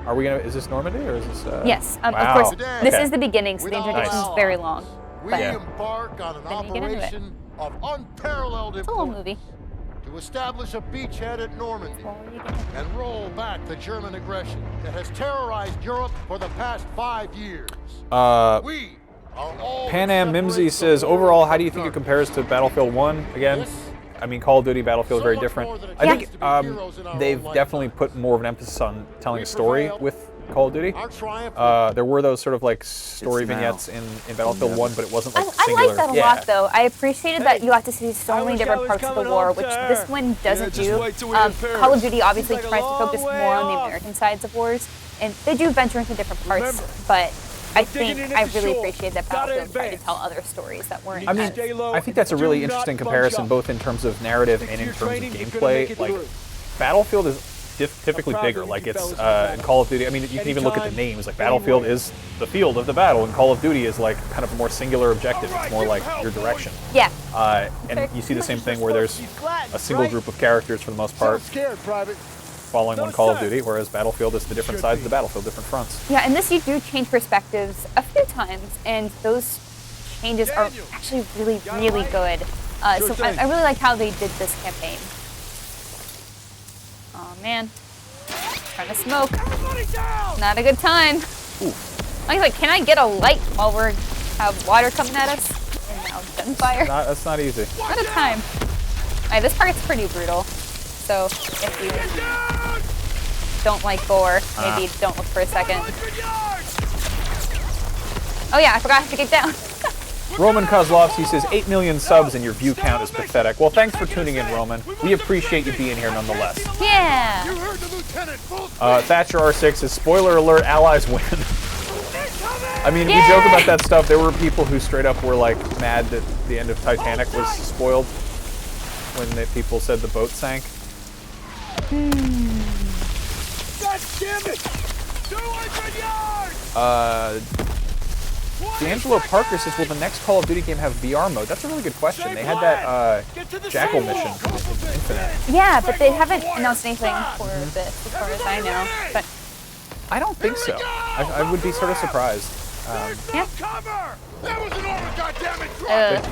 Are we gonna? Is this Normandy or is this? Yes, wow. of course. This is the beginning, so the introduction is very long. We embark on an operation of unparalleled It's a little importance movie. to establish a beachhead at Normandy and roll back the German aggression that has terrorized Europe for the past 5 years. We Pan Am Mimsy says, overall, how do you think it compares to Battlefield 1? Again, I mean, Call of Duty, Battlefield, very different. I think they've definitely put more of an emphasis on telling a story with Call of Duty. There were those sort of like story vignettes in Battlefield 1, but it wasn't like singular. I like that a lot, though. I appreciated that you got to see so many different parts of the war, which this one doesn't do. Call of Duty obviously tries to focus more on the American sides of wars, and they do venture into different parts, but I think I really appreciate that Battlefield tried to tell other stories that weren't. I mean, I think that's a really interesting comparison, both in terms of narrative and in terms of gameplay. Like, Battlefield is typically bigger. Like, it's in Call of Duty. I mean, you can even look at the names. Like, Battlefield is the field of the battle, and Call of Duty is like kind of a more singular objective. It's more like your direction. Yeah. And you see the same thing where there's a single group of characters for the most part, following one Call of Duty, whereas Battlefield is the different sides of the battlefield, different fronts. Yeah, and this you do change perspectives a few times, and those changes are actually really, really good. So I really like how they did this campaign. Oh man, trying to smoke. Not a good time. Like, can I get a light while we have water coming at us? And now gunfire. That's not easy. Not a time. Alright, this part's pretty brutal. So if you don't like gore, maybe don't look for a second. Oh yeah, I forgot to get down. Roman Kozlovsky says 8 million subs and your view count is pathetic. Well, thanks for tuning in, Roman. We appreciate you being here nonetheless. Yeah. Thatcher R6 says, spoiler alert, allies win. I mean, we joke about that stuff. There were people who straight up were like mad that the end of Titanic was spoiled when people said the boat sank. God damn it! 200 yards! D'Angelo Parker says, will the next Call of Duty game have VR mode? That's a really good question. They had that Jackal mission in Infinite. Yeah, but they haven't announced anything for this, as far as I know. But I don't think so. I would be sort of surprised.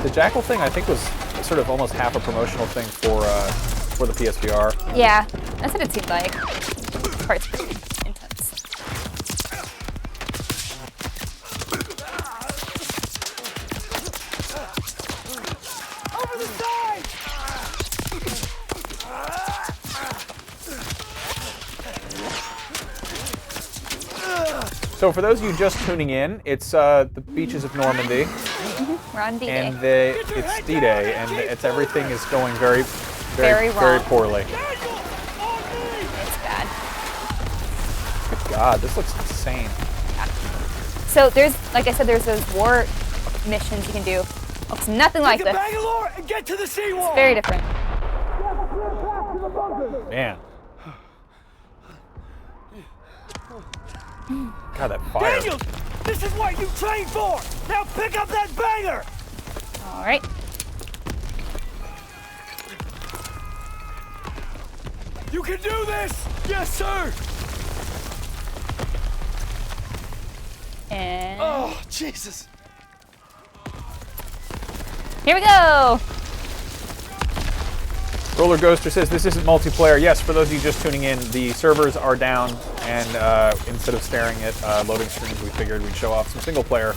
The Jackal thing, I think, was sort of almost half a promotional thing for the PSVR. Yeah, that's what it seemed like. This part's pretty intense. Over the side! So for those of you just tuning in, it's the beaches of Normandy. We're on D-Day. And it's D-Day, and everything is going very poorly. It's bad. Good God, this looks insane. Yeah. So there's, like I said, there's those war missions you can do. Looks nothing like this. Bangalore and get to the seawall. It's very different. Man. God, that fire. Daniels, this is what you trained for. Now pick up that banger. All right. You can do this. Yes, sir. And oh, Jesus. Here we go. Roller Ghoster says this isn't multiplayer. Yes, for those of you just tuning in, the servers are down, and instead of staring at loading screens, we figured we'd show off some single player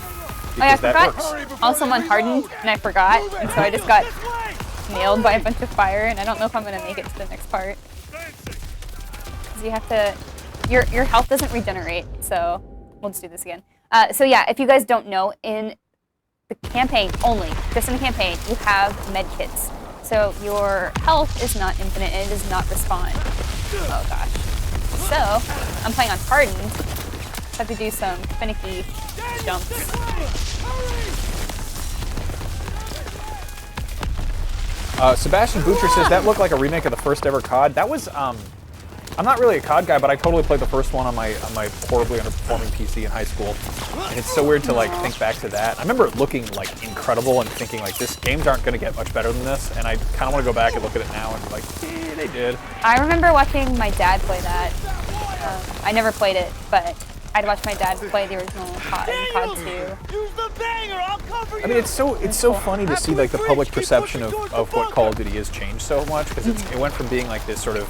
because that works. Also, I'm unhardened, and I forgot, and so I just got nailed by a bunch of fire, and I don't know if I'm gonna make it to the next part. Because you have to, your health doesn't regenerate, so we'll just do this again. So yeah, if you guys don't know, in the campaign only, just in the campaign, you have med kits. So your health is not infinite and it does not respawn. Oh gosh. So, I'm playing on hardened. So I have to do some finicky jumps. Sebastian Butcher says that looked like a remake of the first ever COD. That was, I'm not really a COD guy, but I totally played the first one on my horribly underperforming PC in high school. And it's so weird to like think back to that. I remember it looking like incredible and thinking like, this games aren't going to get much better than this. And I kind of want to go back and look at it now and be like, yeah, they did. I remember watching my dad play that. I never played it, but I'd watch my dad play the original COD and COD 2. Use the banger, I'll cover you. I mean, it's so funny to see like the public perception of what Call of Duty has changed so much, because it went from being like this sort of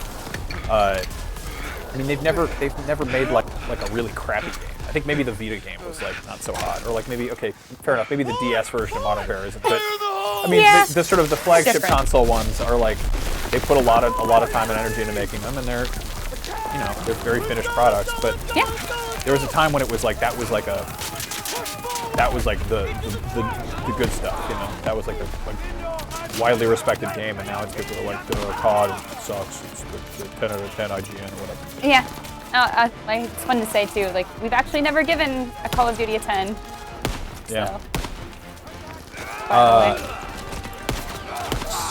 I mean, they've never made like a really crappy game. I think maybe the Vita game was like not so hot, or like maybe, okay, fair enough, maybe the DS version of Modern Warfare isn't. But I mean, the sort of the flagship console ones are like, they put a lot of time and energy into making them, and they're very finished products. But there was a time when it was like that was like the good stuff, you know. That was like a widely respected game, and now it's people are like, COD sucks. It's the 10 out of 10 IGN or whatever. Yeah. It's fun to say too. Like, we've actually never given a Call of Duty a 10. Yeah.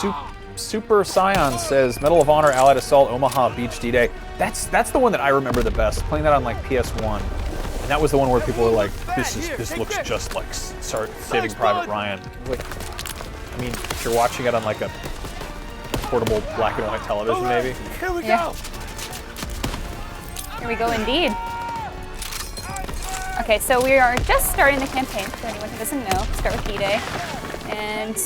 So. Super Scion says Medal of Honor, Allied Assault, Omaha Beach D-Day. That's the one that I remember the best. Playing that on like PS1, and that was the one where people were like, this looks just like Saving Private Ryan. Like, I mean, if you're watching it on like a portable black and white television, maybe. Here we go. Here we go, indeed. Okay, so we are just starting the campaign. For anyone who doesn't know, start with D-Day, and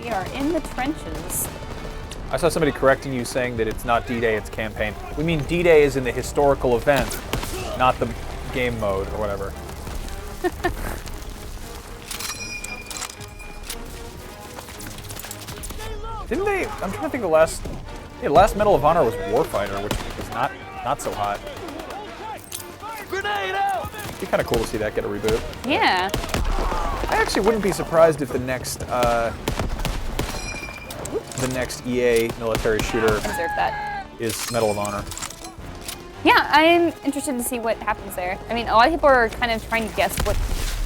we are in the trenches. I saw somebody correcting you saying that it's not D-Day, it's campaign. We mean D-Day is in the historical event, not the game mode or whatever. Didn't they? I'm trying to think of the last. Yeah, last Medal of Honor was Warfighter, which was not so hot. Grenade out! It'd be kind of cool to see that get a reboot. Yeah. I actually wouldn't be surprised if the next EA military shooter is Medal of Honor. Yeah, I'm interested to see what happens there. I mean, a lot of people are kind of trying to guess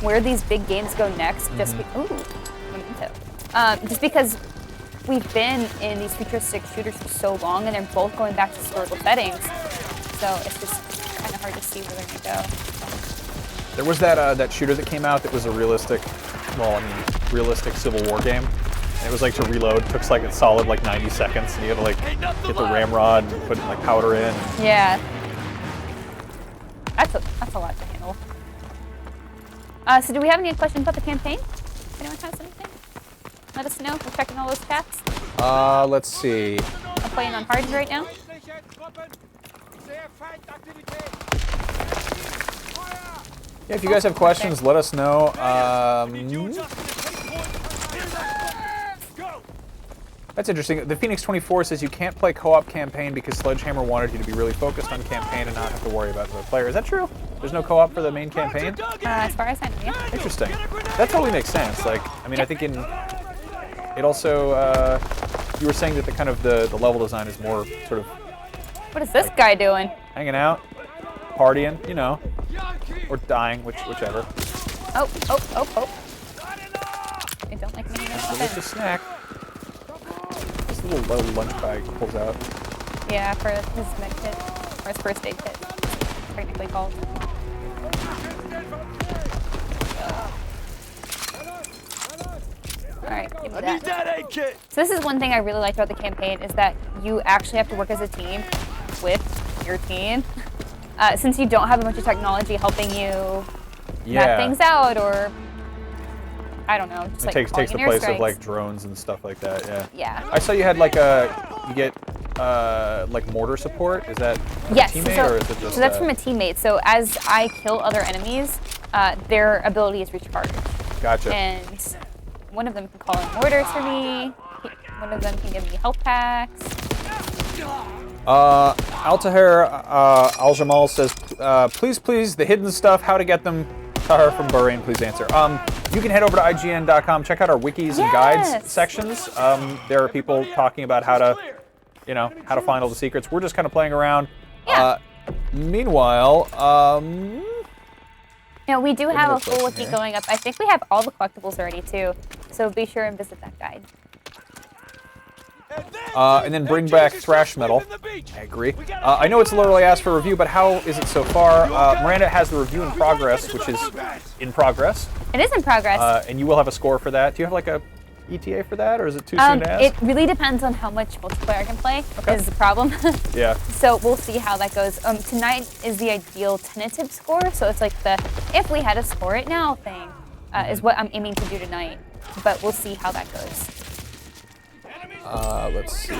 where these big games go next. Just just because we've been in these futuristic shooters for so long, and they're both going back to historical settings. So it's just kind of hard to see where they're gonna go. There was that shooter that came out that was a realistic Civil War game. And it was like to reload took like a solid like 90 seconds, and you had to like get the ramrod and put like powder in. Yeah. That's a lot to handle. So do we have any questions about the campaign? Anyone has anything? Let us know. We're checking all those chats. Let's see. I'm playing on hard right now. Yeah, if you guys have questions, let us know. That's interesting. The Phoenix 24 says you can't play co-op campaign because Sledgehammer wanted you to be really focused on campaign and not have to worry about the player. Is that true? There's no co-op for the main campaign? As far as I know, yeah. Interesting. That totally makes sense. Like, I mean, I think it also, you were saying that the level design is more sort of... What is this guy doing? Hanging out, partying, you know, or dying, whichever. Oh. I don't like me. It's a snack. This little lunch bag pulls out. Yeah, for his med kit, or his first aid kit, technically called. Alright, give me that. So this is one thing I really like about the campaign, is that you actually have to work as a team with your team. Since you don't have a bunch of technology helping you map things out, or I don't know, just it takes the place of like drones and stuff like that. Yeah. I saw you had like you get like mortar support. Is that from a teammate or is it just? So that's from a teammate. So as I kill other enemies, their ability is recharged. Gotcha. And one of them can call in mortars for me. One of them can give me health packs. Altair Al-Jamal says, please, the hidden stuff, how to get them. Tahir from Bahrain, please answer. You can head over to IGN.com, check out our wikis and guides sections. There are people talking about how to find all the secrets. We're just kind of playing around. Yeah. Meanwhile, we do have a full wiki going up. I think we have all the collectibles already too, so be sure and visit that guide. And then bring back thrash metal. I agree. I know it's literally asked for review, but how is it so far? Miranda has the review in progress, which is in progress. It is in progress. And you will have a score for that. Do you have like a ETA for that, or is it too soon to ask? It really depends on how much multiplayer I can play. Okay. Is the problem. Yeah. So we'll see how that goes. Tonight is the ideal tentative score, so it's like the if we had to score it now thing is what I'm aiming to do tonight. But we'll see how that goes. Let's see.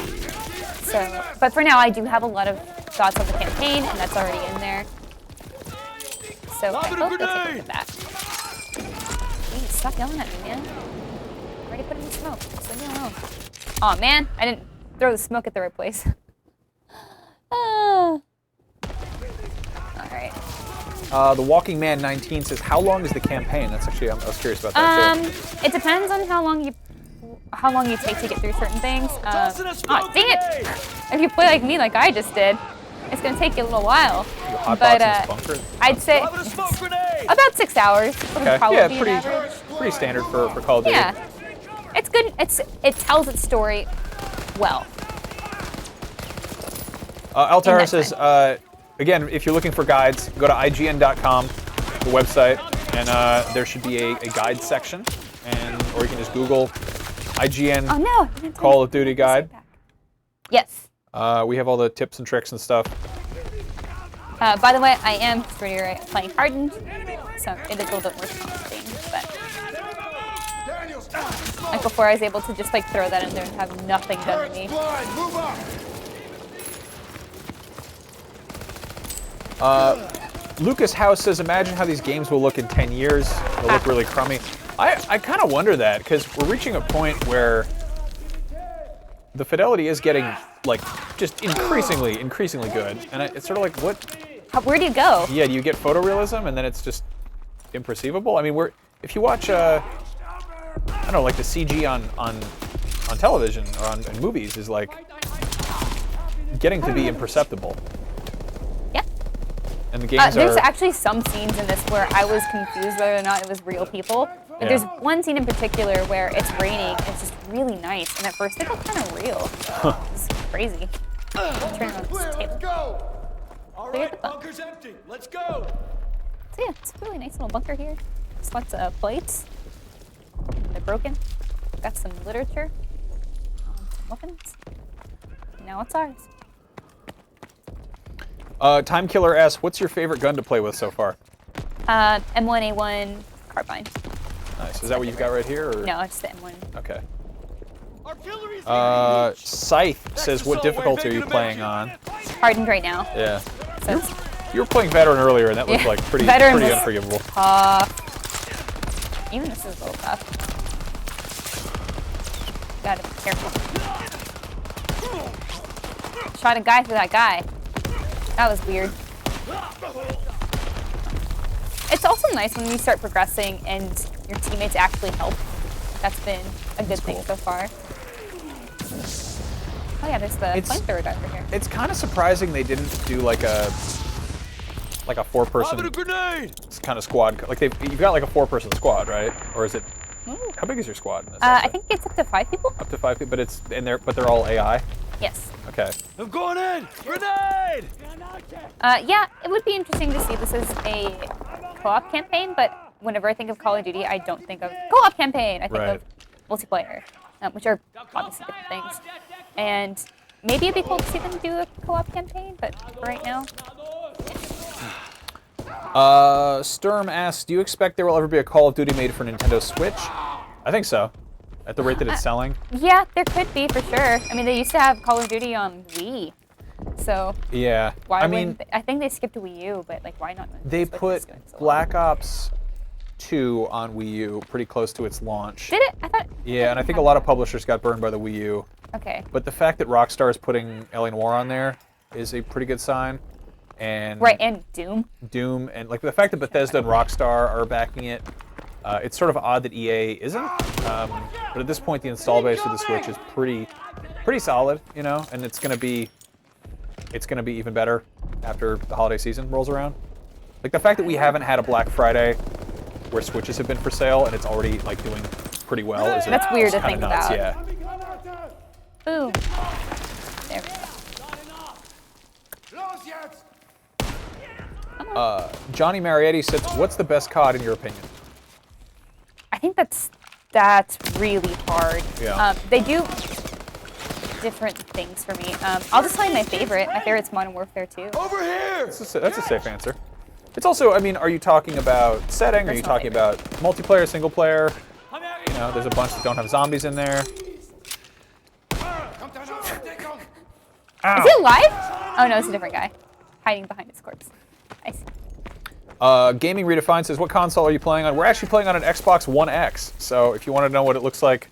So, but for now, I do have a lot of thoughts on the campaign, and that's already in there. So I hope you'll take a look at that. Jeez, stop yelling at me, man. I'm already putting the smoke. Just leave me alone. Aw, man, I didn't throw the smoke at the right place. All right. The Walking Man 19 says, how long is the campaign? That's actually, I was curious about that too. It depends on how long you take to get through certain things. Dang it! If you play like me, like I just did, it's gonna take you a little while. But I'd say about 6 hours. Okay. Yeah, pretty standard for Call of Duty. Yeah, it's good. It tells its story well. Altair says, again, if you're looking for guides, go to IGN.com, the website, and there should be a guide section, or you can just Google IGN Call of Duty guide. Yes. We have all the tips and tricks and stuff. By the way, I am playing hardened, so it is a little bit more challenging. But like before, I was able to just like throw that in there and have nothing done to me. Lucas House says, imagine how these games will look in 10 years. They'll look really crummy. I kind of wonder that, because we're reaching a point where the fidelity is getting, like, just increasingly good. And it's sort of like, what? Where do you go? Yeah, do you get photorealism and then it's just imperceivable? I mean, if you watch, I don't know, like the CG on television or in movies is like getting to be imperceptible. Yeah. And the games there's actually some scenes in this where I was confused whether or not it was real people. Like, there's one scene in particular where it's raining. It's just really nice, and at first it looked kind of real. It's crazy. Turn around this table. Go! All right, bunker's empty. Let's go. So yeah, it's a really nice little bunker here. Just lots of plates. They're broken. Got some literature. Some weapons. Now it's ours. Time Killer asks, what's your favorite gun to play with so far? M1A1 carbine. Nice. Is that what you've got right here? Or? No, it's the M1. Okay. Scythe says, what difficulty are you playing on? Hardened right now. Yeah. So you were playing Veteran earlier, and that looked like pretty unforgivable. Even this is a little tough. Gotta be careful. Shot a guy through that guy. That was weird. It's also nice when we start progressing and your teammates actually help. That's been a good thing so far. Oh yeah, there's the flamethrower over here. It's kind of surprising they didn't do like a 4-person kind of squad. Like you've got like a 4-person squad, right? Or is it? Ooh. How big is your squad in this? I think it's up to 5 people. Up to 5 people, but it's in there. But they're all AI. Yes. Okay. I'm going in. Grenade! Yeah, it would be interesting to see this as a co-op campaign, but whenever I think of Call of Duty, I don't think of co-op campaign. I think of multiplayer, which are obviously different things. And maybe it'd be cool to see them do a co-op campaign, but for right now. Sturm asks, do you expect there will ever be a Call of Duty made for Nintendo Switch? I think so. At the rate that it's selling. Yeah, there could be for sure. I mean, they used to have Call of Duty on Wii, so. Yeah. Why wouldn't I think they skipped to Wii U, but like, why not? They put Black Ops 2 on Wii U pretty close to its launch. Did it? I thought. Yeah, and I think a lot of publishers got burned by the Wii U. Okay. But the fact that Rockstar is putting LA Noire on there is a pretty good sign. And right, and Doom. Doom, and like the fact that Bethesda and Rockstar are backing it, it's sort of odd that EA isn't. But at this point, the install base for the Switch is pretty solid, you know, and it's gonna be even better after the holiday season rolls around. Like the fact that we haven't had a Black Friday where Switches have been for sale and it's already like doing pretty well. That's weird to think nuts, about. Yeah. Boom. There we go. Johnny Marietti says, "What's the best COD in your opinion?" I think that's really hard. Yeah. They do different things for me. I'll just tell you my favorite. My favorite's Modern Warfare 2. Over here! That's a safe answer. It's also, I mean, are you talking about setting? Are you talking about multiplayer, single player? You know, there's a bunch that don't have zombies in there. Is he alive? Oh no, it's a different guy. Hiding behind his corpse. I see. Gaming Redefined says, what console are you playing on? We're actually playing on an Xbox One X. So if you want to know what it looks like,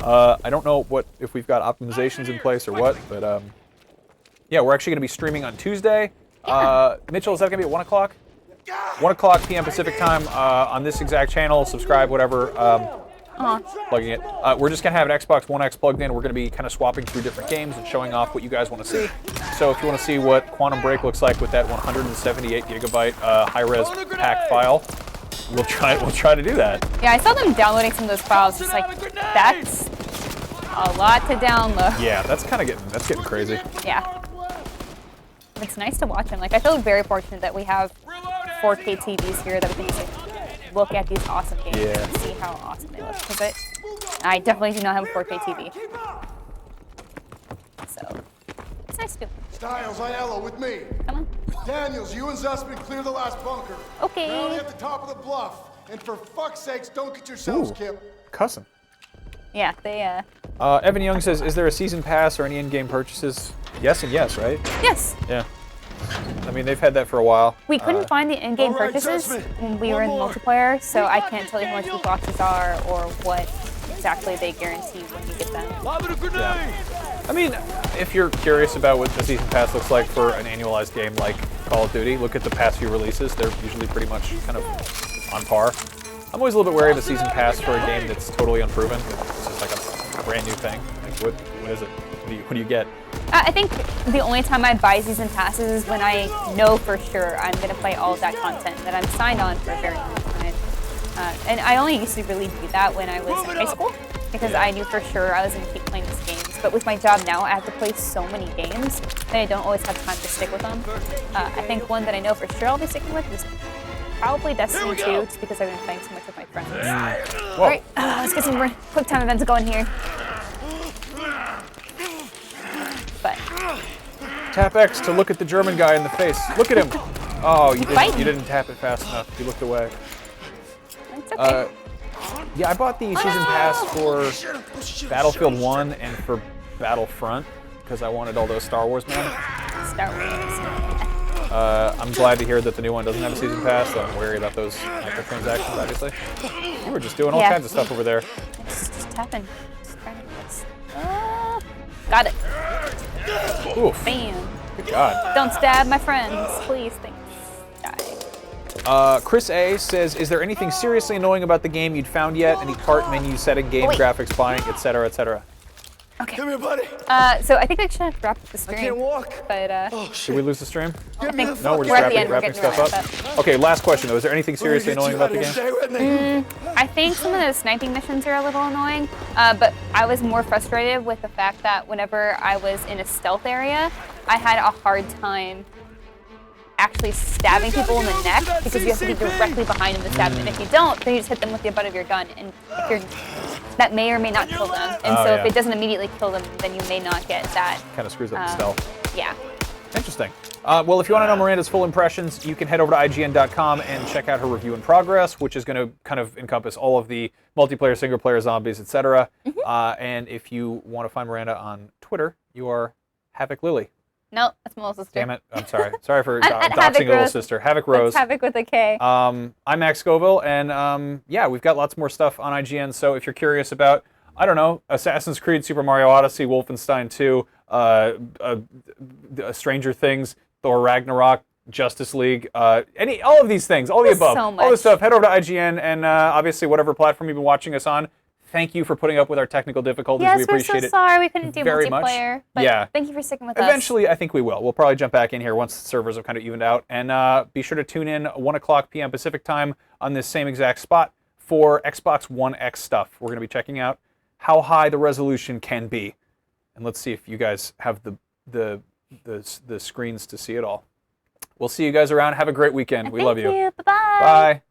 I don't know if we've got optimizations in place or what, but yeah, we're actually going to be streaming on Tuesday. Mitchell, is that going to be at 1 o'clock? 1 o'clock p.m. Pacific time on this exact channel. Subscribe, whatever. Plugging it. We're just going to have an Xbox One X plugged in. We're going to be kind of swapping through different games and showing off what you guys want to see. So if you want to see what Quantum Break looks like with that 178 gigabyte high-res pack file, we'll try to do that. Yeah, I saw them downloading some of those files. It's like, that's a lot to download. Yeah, that's getting crazy. Yeah. It's nice to watch them. Like, I feel very fortunate that we have 4K TVs here that we can just look at these awesome games and see how awesome they look. Because I definitely do not have a 4K TV. So, it's nice to do. Styles, Aiello with me. Come on. Daniels, you and Zussman clear the last bunker. Okay. Rally at the top of the bluff. And for fuck's sakes, don't get yourselves killed. Cussing. Yeah, they, Evan Young says, is there a season pass or any in-game purchases? Yes and yes, right? Yes. Yeah. I mean, they've had that for a while. We couldn't find the in-game purchases when we were in multiplayer, so I can't tell you how much the boxes are or what exactly they guarantee when you get them. Yeah. I mean, if you're curious about what the season pass looks like for an annualized game like Call of Duty, look at the past few releases. They're usually pretty much kind of on par. I'm always a little bit wary of a season pass for a game that's totally unproven. It's just like a brand new thing. Like, what is it? What do you get? I think the only time I buy season passes is when I know for sure I'm going to play all of that content that I'm signed on for a very long time. And I only used to really do that when I was in high school because I knew for sure I was going to keep playing these games. But with my job now, I have to play so many games that I don't always have time to stick with them. I think one that I know for sure I'll be sticking with is probably Destiny 2, just because I've been playing so much with my friends. Alright, let's get some quick time events going here. But tap X to look at the German guy in the face. Look at him. Oh, you didn't tap it fast enough. You looked away. It's okay. Yeah, I bought the season pass for Battlefield 1 and for Battlefront because I wanted all those Star Wars, man. Star Wars. I'm glad to hear that the new one doesn't have a season pass, so I'm wary about those microtransactions, obviously. We were just doing all kinds of stuff over there. Just tapping. Just trying to get this. Got it. Oof. Bam. Good God. Don't stab my friends, please. Thanks. Die. Chris A says, is there anything seriously annoying about the game you'd found yet? Any part, menu, setting, game, graphics, buying, etc., etc.? Okay. Come here, buddy. So I think I should have to wrap up the stream. I can't walk. But did we lose the stream? I think no, we're just wrapping stuff up. Okay, last question though. Is there anything seriously annoying about the game? I think some of the sniping missions are a little annoying, but I was more frustrated with the fact that whenever I was in a stealth area, I had a hard time actually stabbing people in the neck because you have to be directly behind them to stab them. And if you don't, then you just hit them with the butt of your gun, and if you're, that may or may not kill them. And so if it doesn't immediately kill them, then you may not get that. Kind of screws up the stealth. Yeah. Interesting. Well, if you want to know Miranda's full impressions, you can head over to IGN.com and check out her review in progress, which is going to kind of encompass all of the multiplayer, single-player zombies, etc. And if you want to find Miranda on Twitter, you are Havoc Lily. No, that's my little sister. Damn it. I'm sorry. Sorry for doxing a little sister. Havoc Rose. That's Havoc with a K. I'm Max Scoville, and yeah, we've got lots more stuff on IGN, so if you're curious about, I don't know, Assassin's Creed, Super Mario Odyssey, Wolfenstein 2, Stranger Things, Thor Ragnarok, Justice League, all of these things, all the above, all this stuff, head over to IGN, and obviously whatever platform you've been watching us on, thank you for putting up with our technical difficulties. We appreciate it. We're so sorry we couldn't do very multiplayer, much. But thank you for sticking with us. Eventually, I think we will. We'll probably jump back in here once the servers have kind of evened out. And be sure to tune in 1:00 p.m. Pacific time on this same exact spot for Xbox One X stuff. We're going to be checking out how high the resolution can be. And let's see if you guys have the screens to see it all. We'll see you guys around. Have a great weekend. We love you. Bye-bye. Bye.